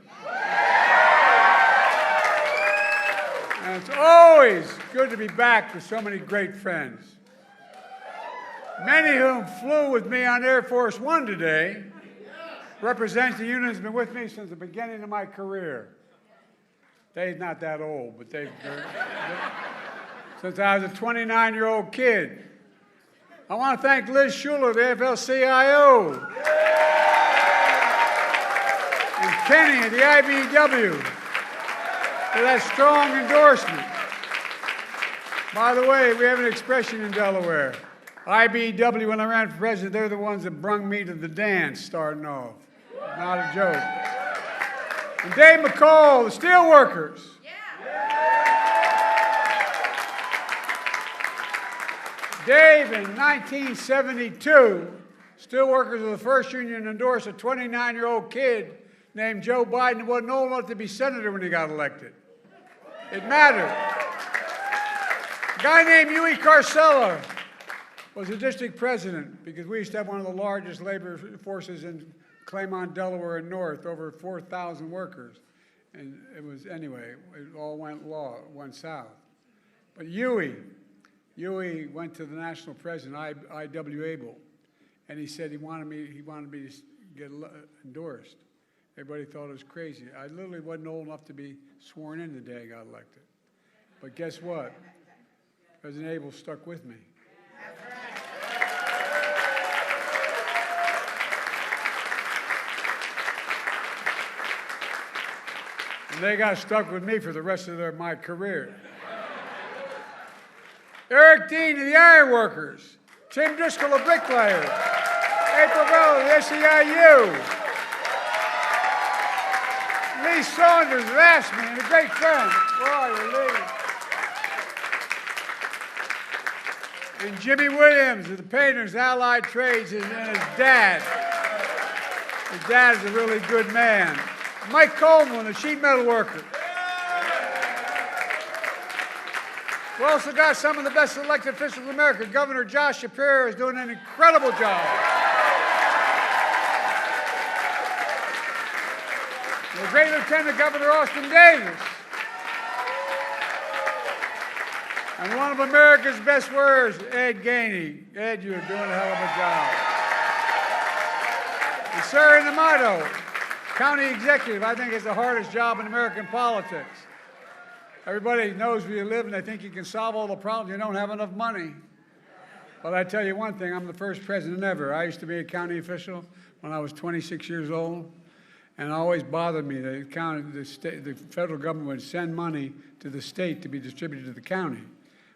And it's always good to be back with so many great friends. Many of whom flew with me on Air Force One today represent the union that's been with me since the beginning of my career. They're not that old, but they're since I was a 29-year-old kid. I want to thank Liz Schuler, the AFL-CIO, and Kenny of the IBEW for that strong endorsement. By the way, we have an expression in Delaware. IBEW, when I ran for president, they're the ones that brung me to the dance starting off. Not a joke. And Dave McCall, the steelworkers. Dave, in 1972, steelworkers were the first union to endorse a 29-year-old kid named Joe Biden who wasn't old enough to be senator when he got elected. It mattered. A guy named Huey Carcella was the district president because we used to have one of the largest labor forces in Claymont, Delaware, and North, over 4,000 workers. And it was, anyway, it all went south. But Huey went to the national president, I.W. Abel, and he said he wanted me to get endorsed. Everybody thought it was crazy. I literally wasn't old enough to be sworn in the day I got elected. But guess what? President Abel stuck with me. And they got stuck with me for the rest of my career. Eric Dean of the Ironworkers, Tim Driscoll of Bricklayers, April Bell of the SEIU, Lee Saunders of AFSCME, and a great friend. Where are you, Lee? And Jimmy Williams of the Painters Allied Trades and his dad. His dad is a really good man. Mike Coleman, a sheet metal worker. We also got some of the best elected officials in America. Governor Josh Shapiro is doing an incredible job. The great Lieutenant Governor Austin Davis. And one of America's best words, Ed Gainey. Ed, you're doing a hell of a job. And Sarah D'Amato, county executive, I think is the hardest job in American politics. Everybody knows where you live and they think you can solve all the problems. You don't have enough money. But I tell you one thing, I'm the first president ever. I used to be a county official when I was 26 years old. And it always bothered me that the federal government would send money to the state to be distributed to the county.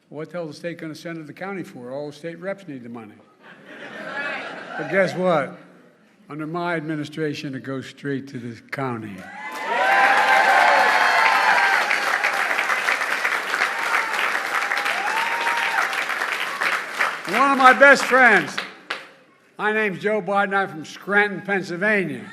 What the hell is the state going to send to the county for? All the state reps need the money. But guess what? Under my administration, it goes straight to the county. One of my best friends, my name's Joe Biden. I'm from Scranton, Pennsylvania.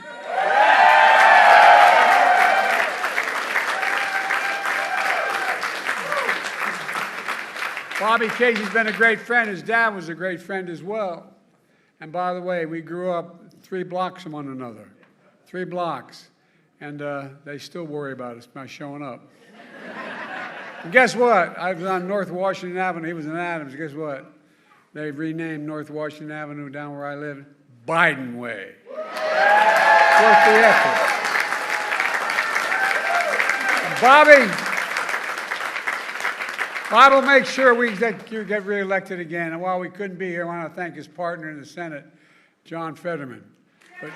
Bobby Casey's been a great friend. His dad was a great friend as well. And by the way, we grew up 3 blocks from one another. 3 blocks. And they still worry about us by showing up. And guess what? I was on North Washington Avenue. He was in Adams. Guess what? They've renamed North Washington Avenue down where I live Biden Way. Worth the effort. Bob will make sure you get reelected again. And while we couldn't be here, I want to thank his partner in the Senate, John Fetterman. But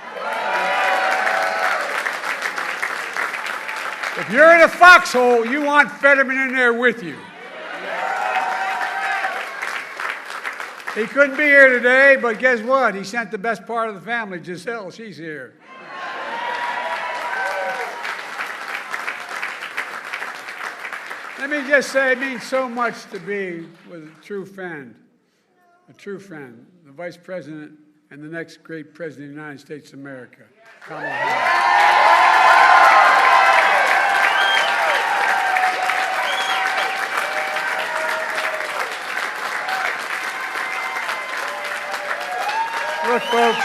if you're in a foxhole, you want Fetterman in there with you. He couldn't be here today, but guess what? He sent the best part of the family, Giselle. She's here. Let me just say, it means so much to be with a true friend, the Vice President and the next great President of the United States of America, Kamala Harris. Look, folks,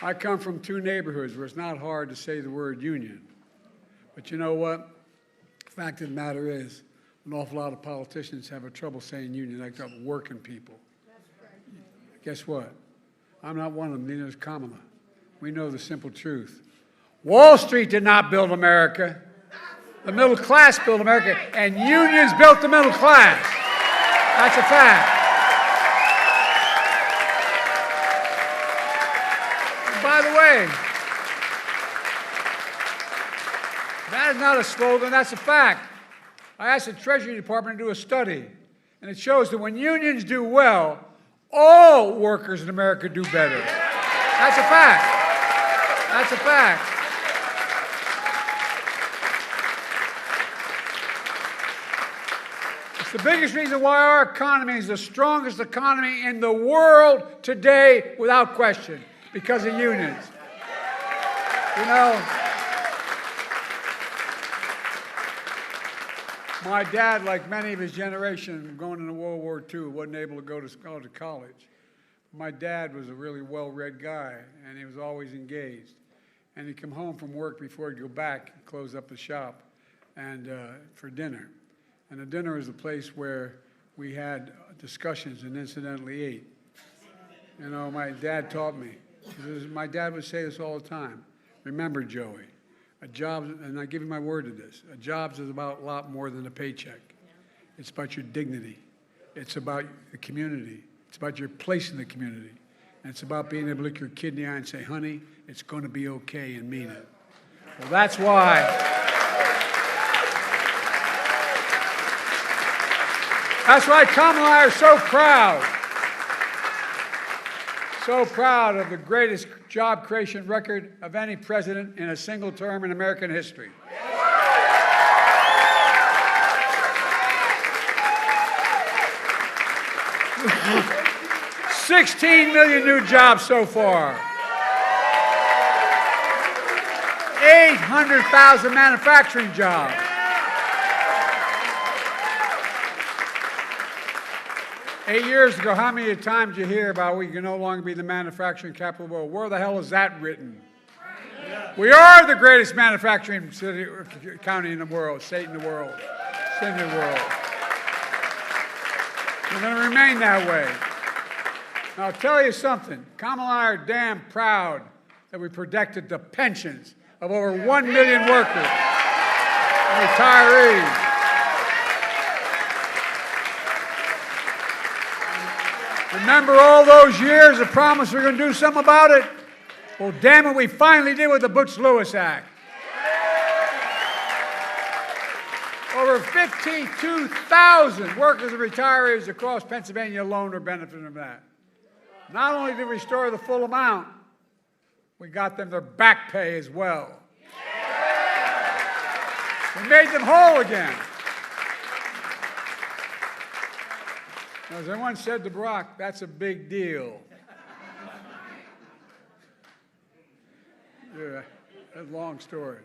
I come from 2 neighborhoods where it's not hard to say the word union. But you know what? The fact of the matter is, an awful lot of politicians have trouble saying union, like working people. Guess what? I'm not one of them, neither is Kamala. We know the simple truth. Wall Street did not build America. The middle class built America, and unions built the middle class. That's a fact. By the way, that is not a slogan, that's a fact. I asked the Treasury Department to do a study, and it shows that when unions do well, all workers in America do better. That's a fact. That's a fact. It's the biggest reason why our economy is the strongest economy in the world today, without question. Because of unions. You know, my dad, like many of his generation, going into World War II, wasn't able to go to college. My dad was a really well-read guy, and he was always engaged. And he'd come home from work before he'd go back and close up the shop and for dinner. And the dinner was a place where we had discussions and incidentally ate. You know, my dad taught me. My dad would say this all the time. Remember, Joey, a job, and I give you my word to this, a job is about a lot more than a paycheck. It's about your dignity. It's about the community. It's about your place in the community. And it's about being able to look your kid in the eye and say, honey, it's going to be okay, and mean it. Well, that's why. That's why Kamala and I are so proud. So proud of the greatest job creation record of any president in a single term in American history. $16 million new jobs so far. 800,000 manufacturing jobs. 8 years ago, how many times did you hear about we can no longer be the manufacturing capital of the world? Where the hell is that written? We are the greatest manufacturing city, county in the world, state in the world, city in the world. We're going to remain that way. Now, I'll tell you something. Kamala and I are damn proud that we protected the pensions of over 1 million workers and retirees. Remember all those years of promise we're going to do something about it? Well, damn it, we finally did with the Butch-Lewis Act. Over 52,000 workers and retirees across Pennsylvania alone are benefiting from that. Not only did we restore the full amount, we got them their back pay as well. We made them whole again. As I once said to Barack, that's a big deal. Yeah, that's a long story.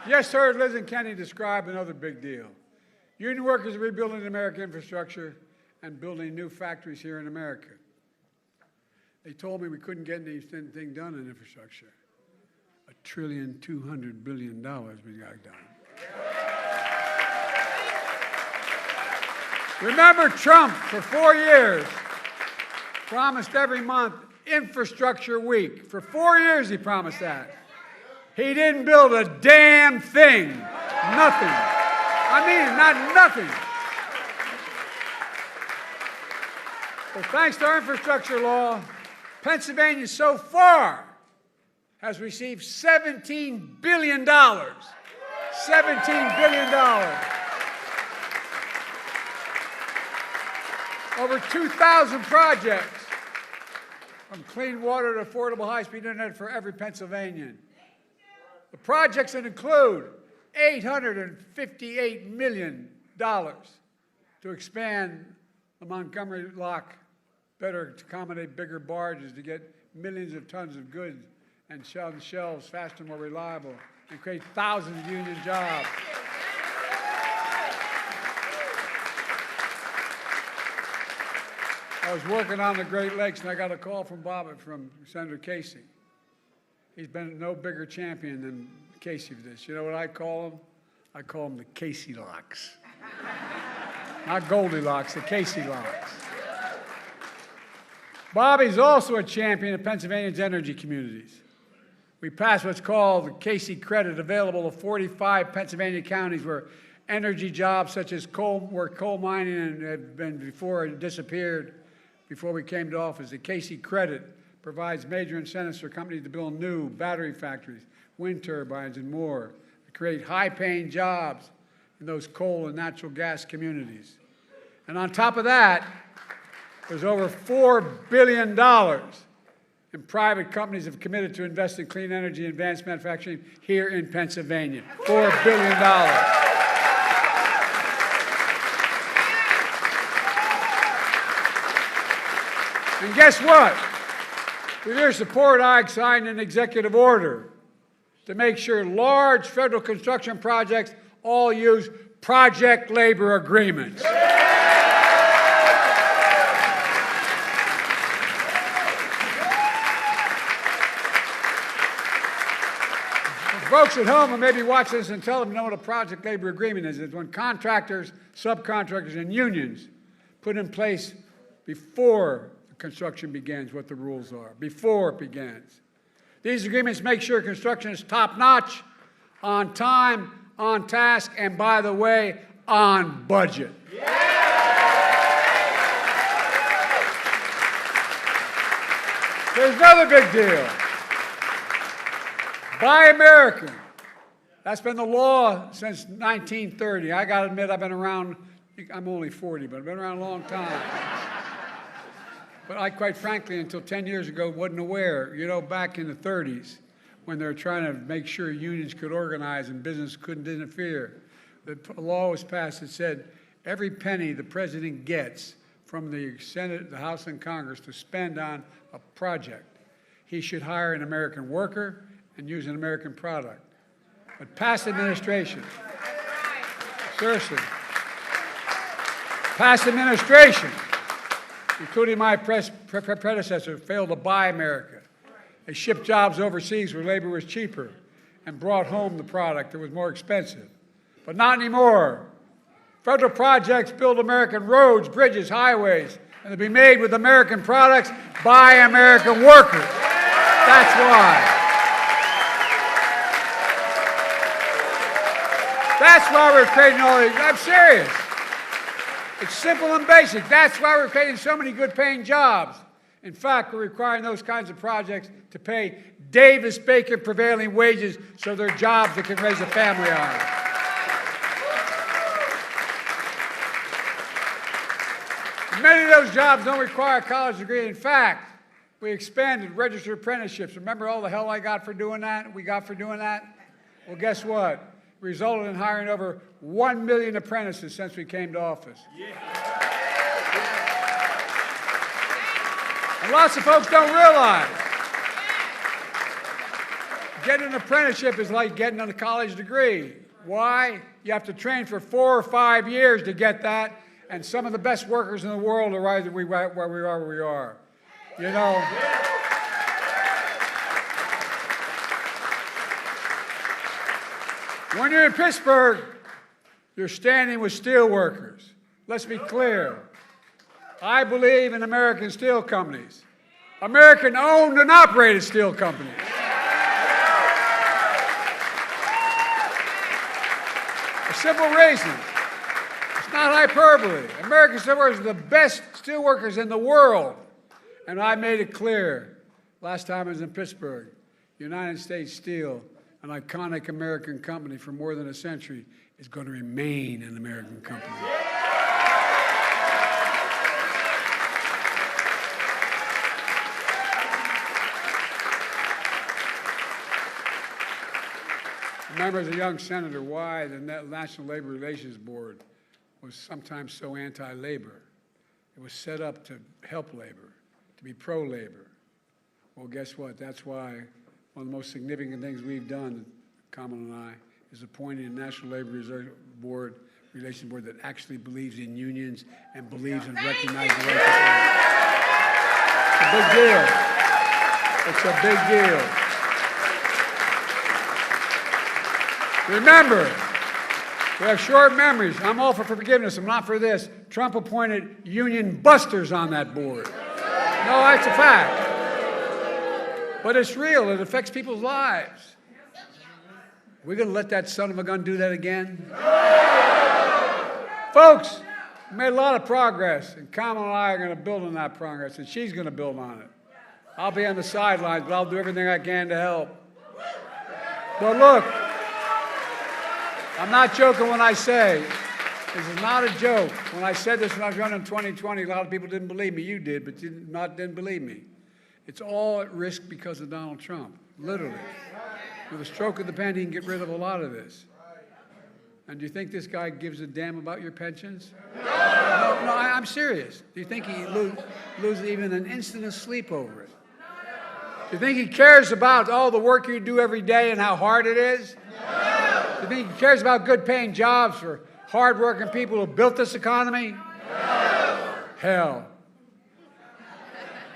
Just heard Liz and Kenny describe another big deal. Union workers are rebuilding American infrastructure and building new factories here in America. They told me we couldn't get anything done in infrastructure. $1.2 trillion we got done. Remember Trump, for 4 years, promised every month Infrastructure Week. For 4 years he promised that. He didn't build a damn thing. Nothing. I mean, not nothing. Well, thanks to our infrastructure law, Pennsylvania so far has received $17 billion. $17 billion. Over 2,000 projects, from clean water to affordable high-speed internet for every Pennsylvanian. The projects that include $858 million to expand the Montgomery Lock better to accommodate bigger barges to get millions of tons of goods and shelves faster, more reliable, and create thousands of union jobs. I was working on the Great Lakes, and I got a call from Senator Casey. He's been no bigger champion than Casey for this. You know what I call him? I call him the Casey Locks. Not Goldilocks, the Casey Locks. Bobby's also a champion of Pennsylvania's energy communities. We passed what's called the Casey Credit, available to 45 Pennsylvania counties where energy jobs such as coal mining have been before and disappeared before we came to office. The Casey Credit provides major incentives for companies to build new battery factories, wind turbines, and more to create high-paying jobs in those coal and natural gas communities. And on top of that, there's over $4 billion and private companies have committed to invest in clean energy and advanced manufacturing here in Pennsylvania. $4 billion. And guess what? With your support, I signed an executive order to make sure large federal construction projects all use project labor agreements. Folks at home who may be watching this and tell them know what a project labor agreement is. It's when contractors, subcontractors, and unions put in place before the construction begins what the rules are, before it begins. These agreements make sure construction is top-notch, on time, on task, and by the way, on budget. There's another big deal. Buy American. That's been the law since 1930. I got to admit, I've been around, I'm only 40, but I've been around a long time. But I, quite frankly, until 10 years ago, wasn't aware. You know, back in the 30s, when they were trying to make sure unions could organize and business couldn't interfere, the law was passed that said every penny the president gets from the Senate, the House, and Congress to spend on a project, he should hire an American worker and use an American product. But past administration, seriously, Past administration, including my predecessor, failed to buy America. They shipped jobs overseas where labor was cheaper and brought home the product that was more expensive. But not anymore. Federal projects build American roads, bridges, highways, and they'll be made with American products by American workers. That's why. That's why we're creating all these. I'm serious. It's simple and basic. That's why we're creating so many good-paying jobs. In fact, we're requiring those kinds of projects to pay Davis-Bacon prevailing wages so they're jobs that can raise a family on. Many of those jobs don't require a college degree. In fact, we expanded registered apprenticeships. Remember all the hell I got for doing that? We got for doing that? Well, guess what? It resulted in hiring over 1 million apprentices since we came to office. And lots of folks don't realize getting an apprenticeship is like getting a college degree. Why? You have to train for 4 or 5 years to get that, and some of the best workers in the world are right where we are. You know. When you're in Pittsburgh, you're standing with steel workers. Let's be clear. I believe in American steel companies. American-owned and operated steel companies. A simple reason. It's not hyperbole. American steelworkers are the best steelworkers in the world. And I made it clear last time I was in Pittsburgh. United States Steel, an iconic American company for more than a century, is going to remain an American company. I remember as a young senator why the National Labor Relations Board was sometimes so anti-labor. It was set up to help labor, to be pro-labor. Well, guess what? That's why one of the most significant things we've done, Kamala and I, is appointing a National Labor Relations Board that actually believes in unions and believes in recognizing the right to labor. It's a big deal. It's a big deal. Remember, we have short memories. I'm all for forgiveness. I'm not for this. Trump appointed union busters on that board. No, that's a fact. But it's real. It affects people's lives. We're going to let that son of a gun do that again? Folks, we made a lot of progress, and Kamala and I are going to build on that progress, and she's going to build on it. I'll be on the sidelines, but I'll do everything I can to help. But look, I'm not joking when I say, this is not a joke. When I said this when I was running in 2020, a lot of people didn't believe me. You did, but didn't believe me. It's all at risk because of Donald Trump, literally. With a stroke of the pen, he can get rid of a lot of this. And do you think this guy gives a damn about your pensions? No, I'm serious. Do you think he loses even an instant of sleep over it? Do you think he cares about all the work you do every day and how hard it is? No. Do you think he cares about good-paying jobs for hard-working people who built this economy? No. Hell.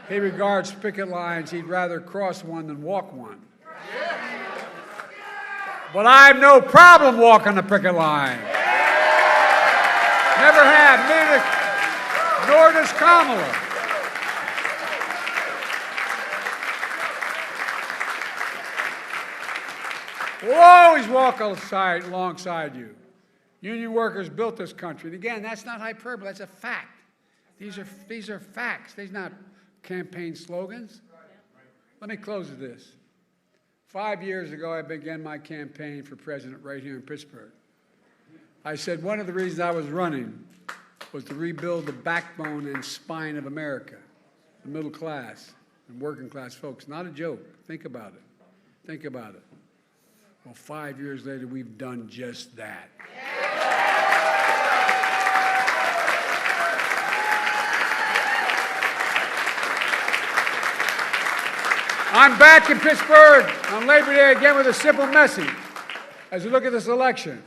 He regards picket lines. He'd rather cross one than walk one. But I have no problem walking the picket line. Never have, neither, nor does Kamala. We'll always walk alongside you. Union workers built this country. And again, that's not hyperbole, that's a fact. These are facts. These are not campaign slogans. Let me close with this. 5 years ago, I began my campaign for president right here in Pittsburgh. I said one of the reasons I was running was to rebuild the backbone and spine of America, the middle class and working class folks. Not a joke. Think about it. Think about it. Well, 5 years later, we've done just that. I'm back in Pittsburgh on Labor Day again with a simple message. As we look at this election,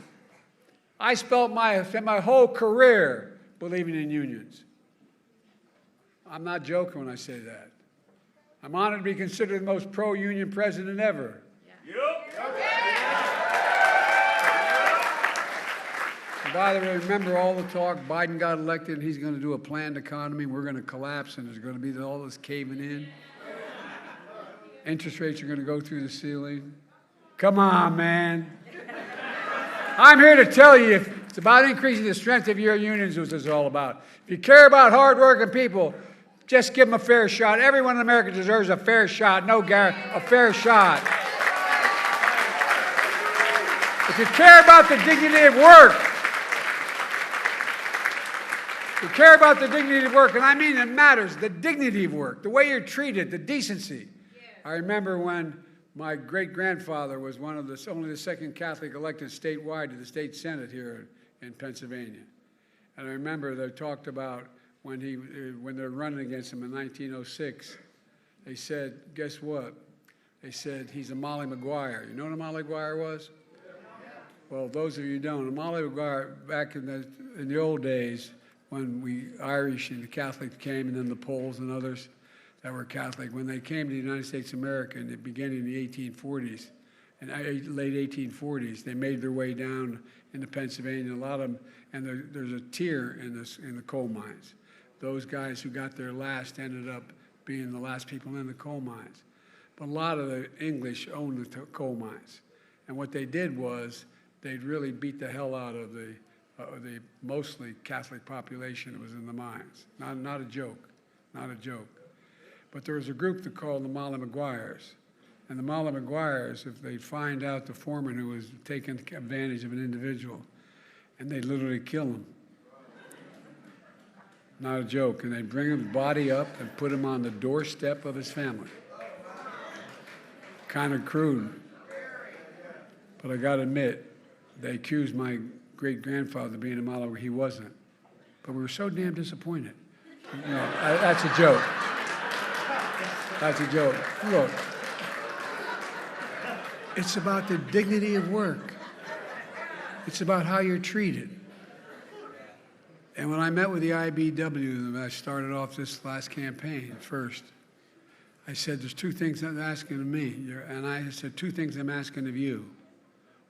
I spent my whole career believing in unions. I'm not joking when I say that. I'm honored to be considered the most pro-union president ever. And by the way, remember all the talk, Biden got elected and he's going to do a planned economy, we're going to collapse and there's going to be all this caving in. Interest rates are going to go through the ceiling. Come on, man. I'm here to tell you, it's about increasing the strength of your unions, what this is all about. If you care about hardworking people, just give them a fair shot. Everyone in America deserves a fair shot. No guarantee, a fair shot. If you care about the dignity of work, if you care about the dignity of work, and I mean it matters, the dignity of work, the way you're treated, the decency. I remember when my great-grandfather was only the second Catholic elected statewide to the state Senate here in Pennsylvania. And I remember they talked about when they were running against him in 1906, they said, guess what? They said, he's a Molly Maguire. You know what a Molly Maguire was? Well, those of you who don't, a Molly Maguire, back in the old days, when we Irish and the Catholics came, and then the Poles and others that were Catholic, when they came to the United States of America in the beginning of the 1840s, and late 1840s, they made their way down into Pennsylvania. A lot of them, and there's a tier in the coal mines. Those guys who got there last ended up being the last people in the coal mines. But a lot of the English owned the coal mines. And what they did was they'd really beat the hell out of the mostly Catholic population that was in the mines. Not a joke, not a joke. But there was a group that called the Molly Maguires. And the Molly Maguires, if they find out the foreman who was taking advantage of an individual, and they'd literally kill him. Not a joke. And they'd bring his body up and put him on the doorstep of his family. Kind of crude. But I got to admit, they accused my great-grandfather of being a Molly. He wasn't. But we were so damn disappointed. You know, that's a joke. That's a joke. Look, it's about the dignity of work. It's about how you're treated. And when I met with the IBW, I started off this last campaign first, I said, there's two things I'm asking of me. And I said, two things I'm asking of you.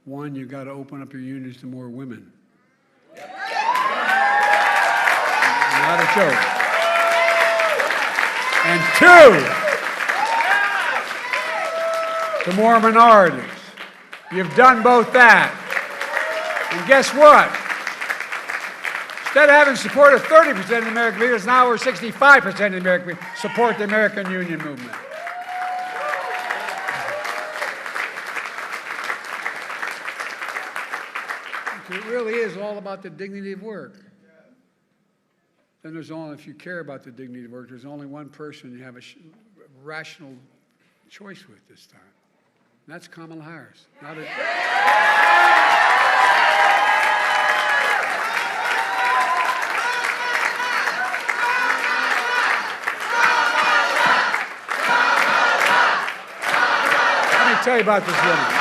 One, you've got to open up your unions to more women. Not a joke. And two, to more minorities. You've done both that. And guess what? Instead of having support of 30% of the American people, now we're 65% of the American people support the American union movement. It really is all about the dignity of work. Then there's only, if you care about the dignity of work, there's only one person you have a rational choice with this time. And that's Kamala Harris. Not a, Let me tell you about this woman.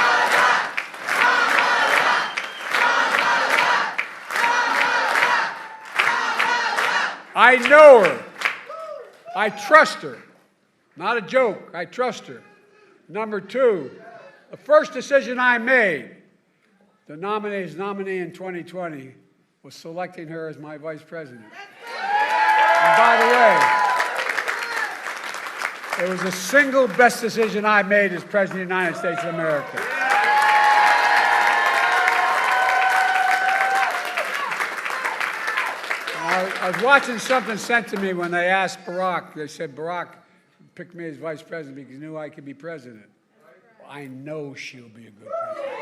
I know her. I trust her. Not a joke. I trust her. Number two, the first decision I made, the nominee in 2020, was selecting her as my vice president. And by the way, it was the single best decision I made as president of the United States of America. I was watching something sent to me when they asked Barack. They said, Barack picked me as vice president because he knew I could be president. Well, I know she'll be a good president.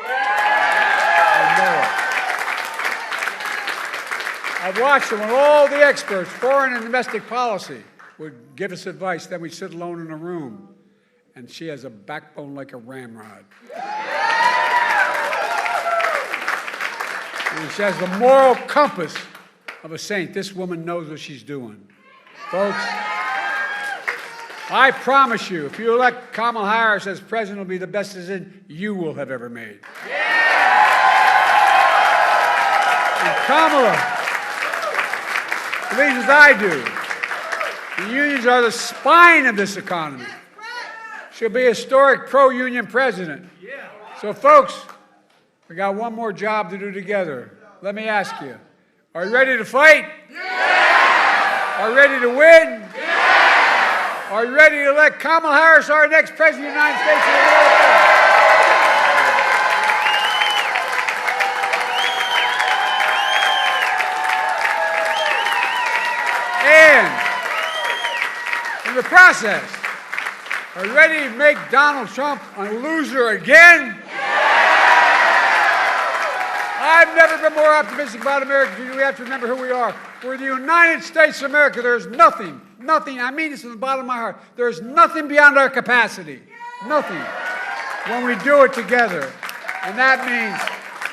I know it. I've watched her when all the experts, foreign and domestic policy, would give us advice. Then we'd sit alone in a room. And she has a backbone like a ramrod. And she has the moral compass of a saint. This woman knows what she's doing. Folks, I promise you, if you elect Kamala Harris as president, it'll be the best decision you will have ever made. And believes as I do. The unions are the spine of this economy. She'll be a historic pro-union president. So, folks, we got one more job to do together. Let me ask you, are you ready to fight? Are you ready to win? Are you ready to elect Kamala Harris our next president of the United States of America? And in the process, are you ready to make Donald Trump a loser again? I've never been more optimistic about America. We have to remember who we are. We're the United States of America. There's nothing, I mean this from the bottom of my heart, there's nothing beyond our capacity. Nothing. When we do it together. And that means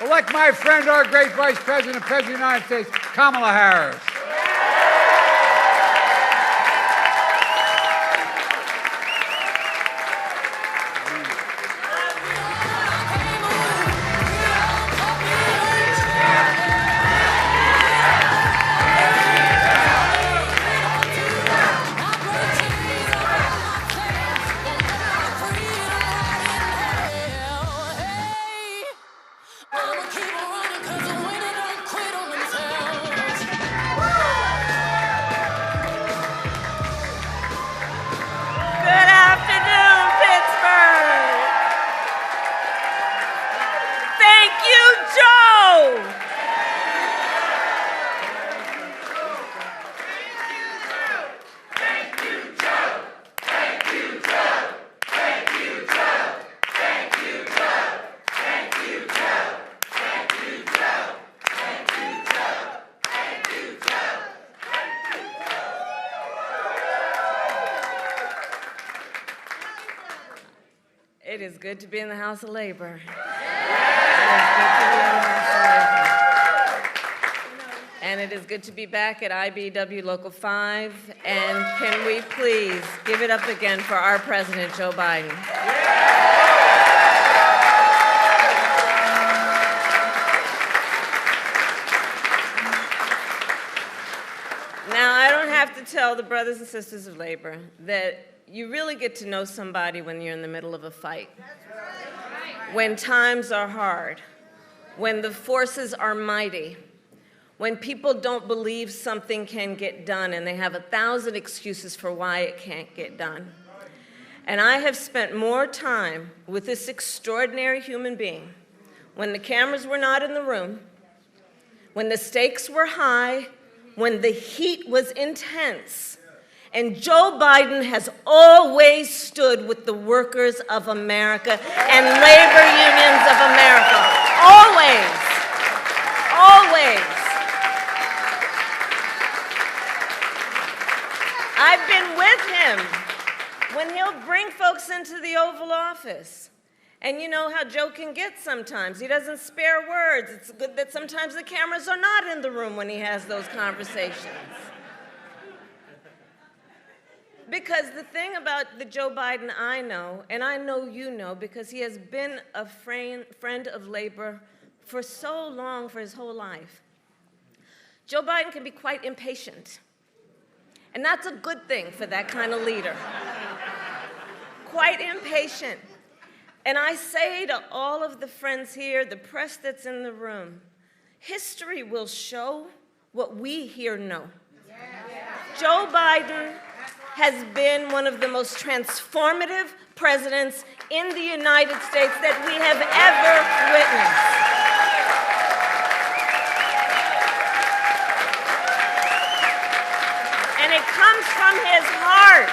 elect my friend, our great Vice President, President of the United States, Kamala Harris. Good afternoon, Pittsburgh. Thank you, Joe. It is good to be in the House of Labor. It is good to be in the House of Labor. And it is good to be back at IBW Local 5. And can we please give it up again for our President, Joe Biden? Now, I don't have to tell the brothers and sisters of labor that you really get to know somebody when you're in the middle of a fight. When times are hard, when the forces are mighty, when people don't believe something can get done and they have 1,000 excuses for why it can't get done. And I have spent more time with this extraordinary human being when the cameras were not in the room, when the stakes were high, when the heat was intense. And Joe Biden has always stood with the workers of America and labor unions of America. Always. Always. I've been with him when he'll bring folks into the Oval Office. And you know how Joe can get sometimes. He doesn't spare words. It's good that sometimes the cameras are not in the room when he has those conversations. Because the thing about the Joe Biden I know, and I know you know, because he has been a friend of labor for so long, for his whole life, Joe Biden can be quite impatient. And that's a good thing for that kind of leader. Quite impatient. And I say to all of the friends here, the press that's in the room, history will show what we here know. Joe Biden has been one of the most transformative presidents in the United States that we have ever witnessed. And it comes from his heart.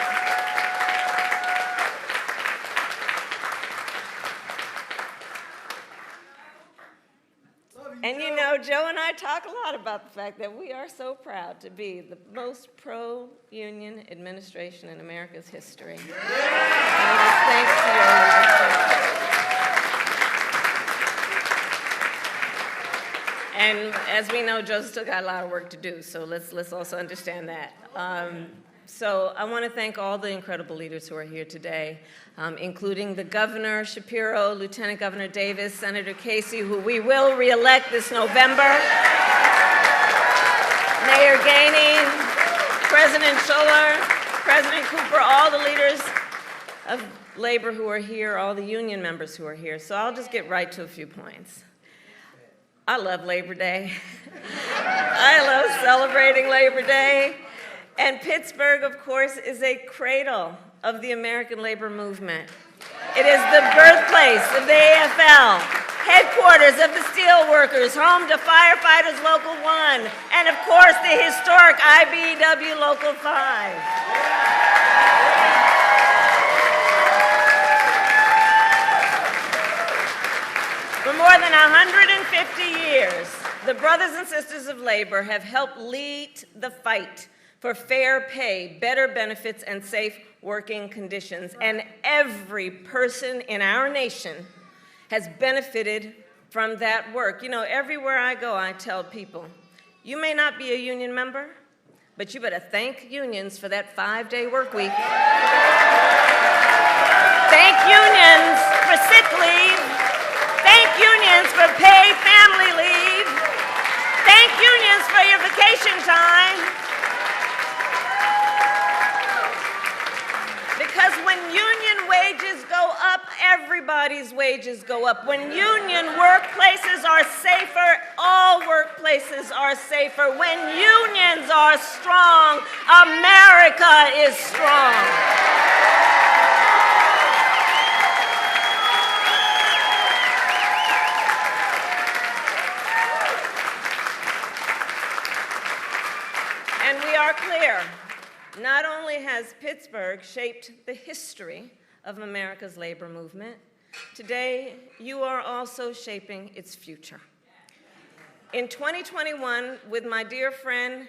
And you know, Joe and I talk a lot about the fact that we are so proud to be the most pro-union administration in America's history. And it is thanks to your leadership. And as we know, Joe's still got a lot of work to do, so let's also understand that. So I want to thank all the incredible leaders who are here today, including the Governor Shapiro, Lieutenant Governor Davis, Senator Casey, who we will re-elect this November, Mayor Gainey, President Schuller, President Cooper, all the leaders of labor who are here, all the union members who are here. So I'll just get right to a few points. I love Labor Day. I love celebrating Labor Day. And Pittsburgh, of course, is a cradle of the American labor movement. It is the birthplace of the AFL, headquarters of the steelworkers, home to Firefighters Local 1, and of course the historic IBEW Local 5. For more than 150 years, the brothers and sisters of labor have helped lead the fight for fair pay, better benefits, and safe working conditions. And every person in our nation has benefited from that work. You know, everywhere I go, I tell people, you may not be a union member, but you better thank unions for that 5-day work week. Thank unions for sick leave. Thank unions for paid family leave. Thank unions for your vacation time. Because when union wages go up, everybody's wages go up. When union workplaces are safer, all workplaces are safer. When unions are strong, America is strong. And we are clear. Not only has Pittsburgh shaped the history of America's labor movement, today you are also shaping its future. In 2021, with my dear friend,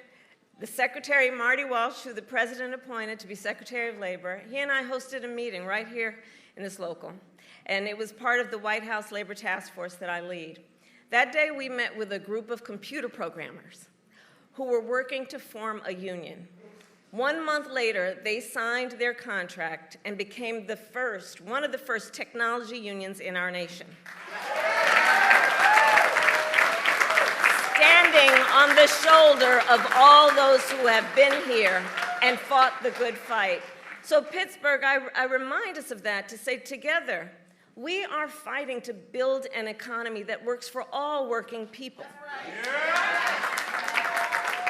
the Secretary Marty Walsh, who the President appointed to be Secretary of Labor, he and I hosted a meeting right here in this local, and it was part of the White House Labor Task Force that I lead. That day we met with a group of computer programmers who were working to form a union. 1 month later, they signed their contract and became one of the first technology unions in our nation. Standing on the shoulder of all those who have been here and fought the good fight. So Pittsburgh, I remind us of that to say together, we are fighting to build an economy that works for all working people.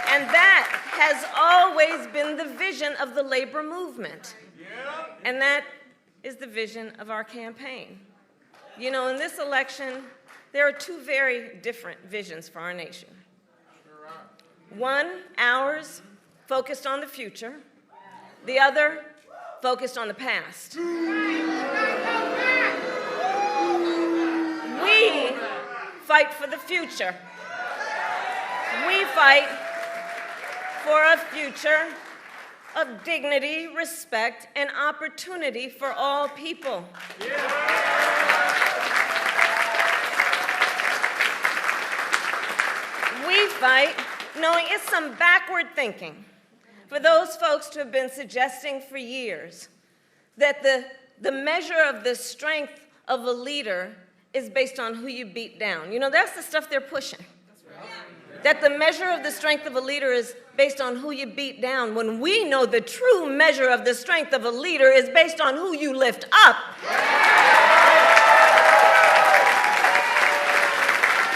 And that has always been the vision of the labor movement. And that is the vision of our campaign. You know, in this election, there are two very different visions for our nation. One, ours, focused on the future. The other, focused on the past. We fight for the future. We fight for a future of dignity, respect, and opportunity for all people. We fight knowing it's some backward thinking for those folks who have been suggesting for years that the measure of the strength of a leader is based on who you beat down. You know, that's the stuff they're pushing. That the measure of the strength of a leader is based on who you beat down, when we know the true measure of the strength of a leader is based on who you lift up.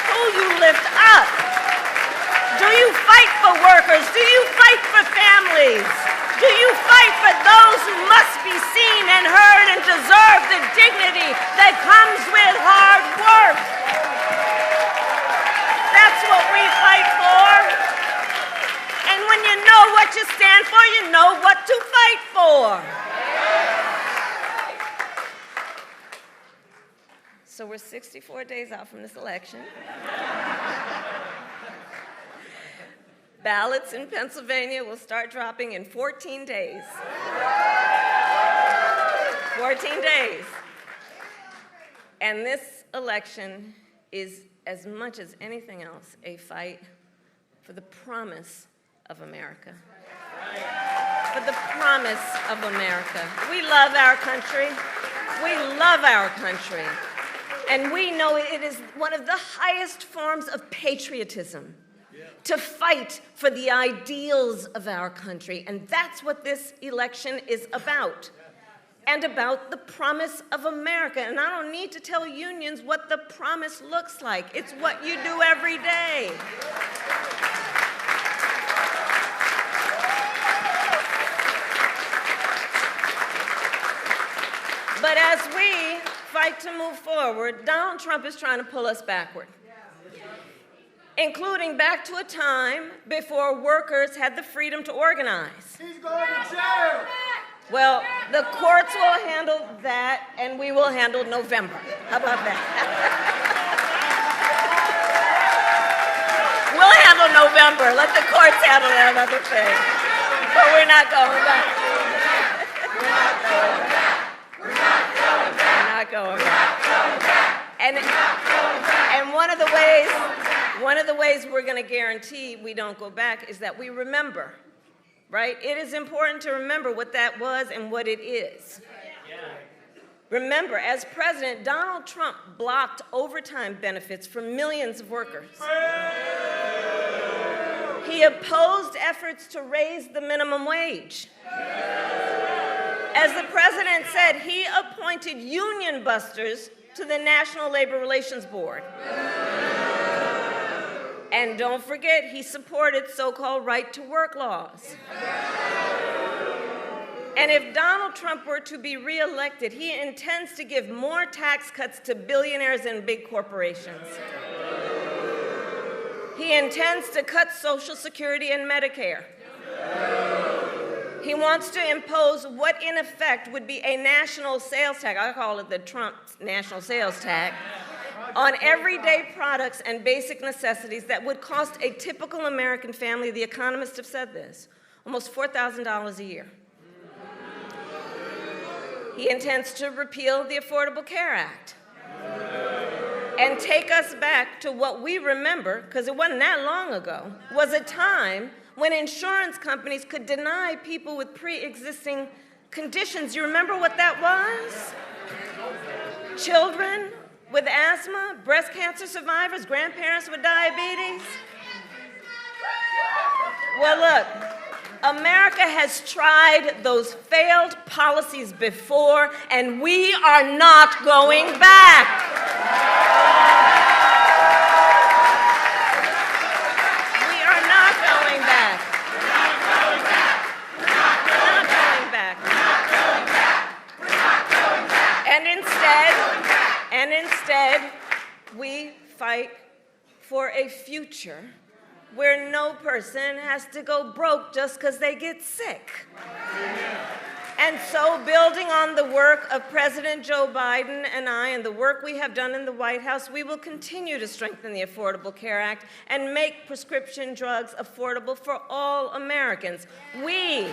Who you lift up. Do you fight for workers? Do you fight for families? Do you fight for those who must be seen and heard and deserve the dignity that comes with hard work? That's what we fight for. And when you know what you stand for, you know what to fight for. So we're 64 days out from this election. Ballots in Pennsylvania will start dropping in 14 days. 14 days. And this election is, as much as anything else, a fight for the promise of America. For the promise of America. We love our country. We love our country. And we know it is one of the highest forms of patriotism to fight for the ideals of our country. And that's what this election is about. And about the promise of America. And I don't need to tell unions what the promise looks like. It's what you do every day. But as we fight to move forward, Donald Trump is trying to pull us backward, including back to a time before workers had the freedom to organize. He's going to jail. Well, the courts will handle that, and we will handle November. How about that? We'll handle November. Let the courts handle that other thing. But we're not going back. We're not going back. We're not going back. And one of the ways we're going to guarantee we don't go back is that we remember. Right? It is important to remember what that was and what it is. Remember, as president, Donald Trump blocked overtime benefits for millions of workers. He opposed efforts to raise the minimum wage. As the president said, he appointed union busters to the National Labor Relations Board. And don't forget, he supported so-called right-to-work laws. And if Donald Trump were to be reelected, he intends to give more tax cuts to billionaires and big corporations. He intends to cut Social Security and Medicare. He wants to impose what, in effect, would be a national sales tax. I call it the Trump national sales tax. On everyday products and basic necessities that would cost a typical American family, the economists have said this, almost $4,000 a year. He intends to repeal the Affordable Care Act and take us back to what we remember, because it wasn't that long ago, was a time when insurance companies could deny people with pre-existing conditions. You remember what that was? Children with asthma, breast cancer survivors, grandparents with diabetes. Well, look, America has tried those failed policies before, and we are not going back. We are not going back. We're not going back. We're not going back. We're not going back. And instead, we fight for a future where no person has to go broke just because they get sick. And so, building on the work of President Joe Biden and I and the work we have done in the White House, we will continue to strengthen the Affordable Care Act and make prescription drugs affordable for all Americans. We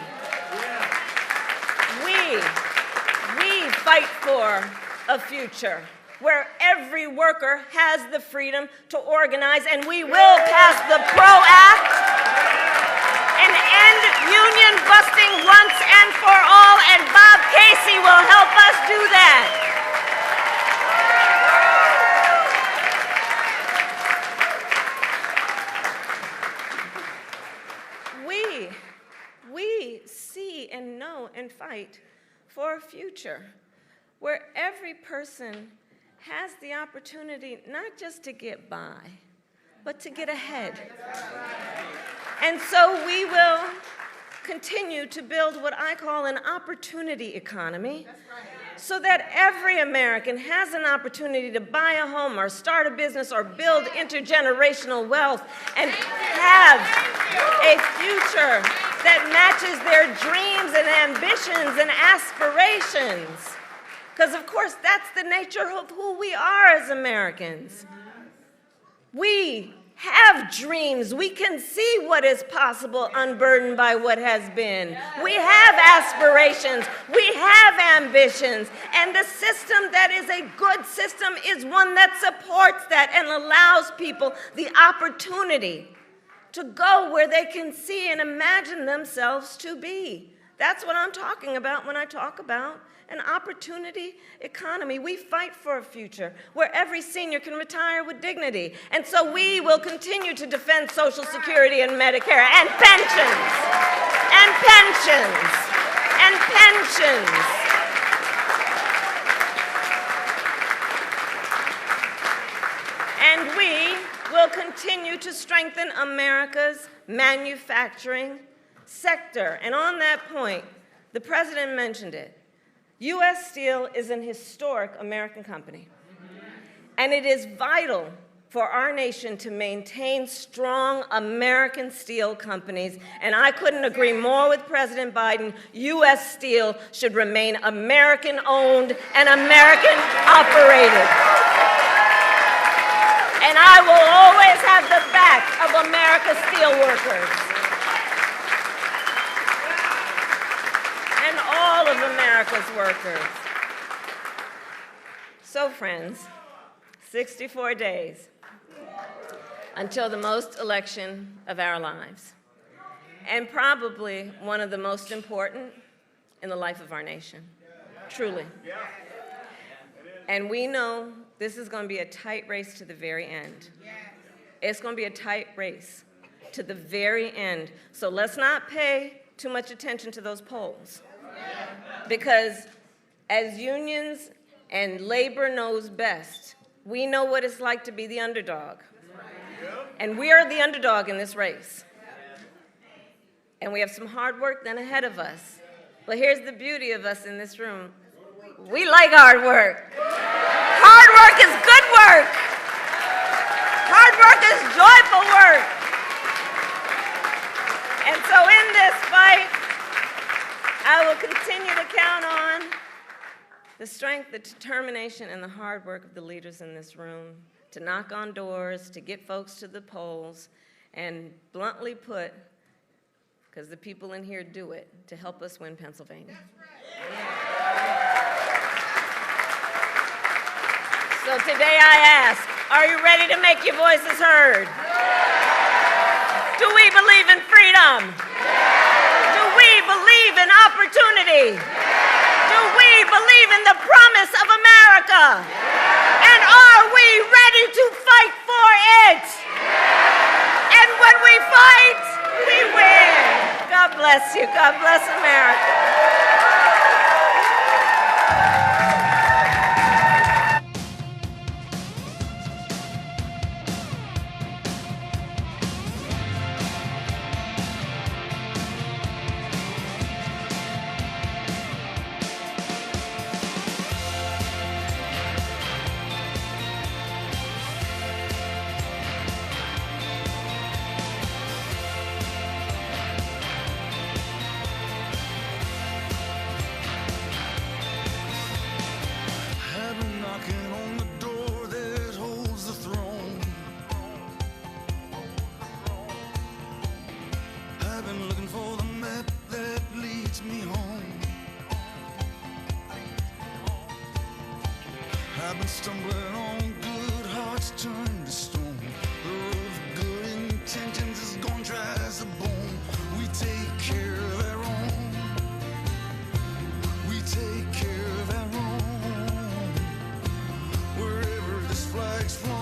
fight for a future where every worker has the freedom to organize, and we will pass the PRO Act and end union busting once and for all, and Bob Casey will help us do that. We see and know and fight for a future where every person has the opportunity not just to get by, but to get ahead. And so we will continue to build what I call an opportunity economy, so that every American has an opportunity to buy a home or start a business or build intergenerational wealth and have a future that matches their dreams and ambitions and aspirations. Because, of course, that's the nature of who we are as Americans. We have dreams. We can see what is possible unburdened by what has been. We have aspirations. We have ambitions. And the system that is a good system is one that supports that and allows people the opportunity to go where they can see and imagine themselves to be. That's what I'm talking about when I talk about an opportunity economy. We fight for a future where every senior can retire with dignity. And so we will continue to defend Social Security and Medicare and pensions, and pensions, and pensions. And we will continue to strengthen America's manufacturing sector. And on that point, the president mentioned it. U.S. Steel is an historic American company, and it is vital for our nation to maintain strong American steel companies, and I couldn't agree more with President Biden. U.S. Steel should remain American-owned and American-operated. And I will always have the back of America's steelworkers. And all of America's workers. So, friends, 64 days until the most election of our lives, and probably one of the most important in the life of our nation, truly. And we know this is going to be a tight race to the very end. It's going to be a tight race to the very end. So let's not pay too much attention to those polls. Because as unions and labor knows best, we know what it's like to be the underdog. And we are the underdog in this race. And we have some hard work then ahead of us. But here's the beauty of us in this room. We like hard work. Hard work is good work. Hard work is joyful work. And so in this fight, I will continue to count on the strength, the determination, and the hard work of the leaders in this room to knock on doors, to get folks to the polls, and bluntly put, because the people in here do it, to help us win Pennsylvania. So today I ask, are you ready to make your voices heard? Do we believe in freedom? Do we believe in opportunity? Do we believe in the promise of America? And are we ready to fight for it? And when we fight, we win. God bless you. God bless America. I've been stumbling on good hearts turned to stone. The road of good intentions is gone dry as a bone. We take care of our own. We take care of our own. Wherever this flag's flying.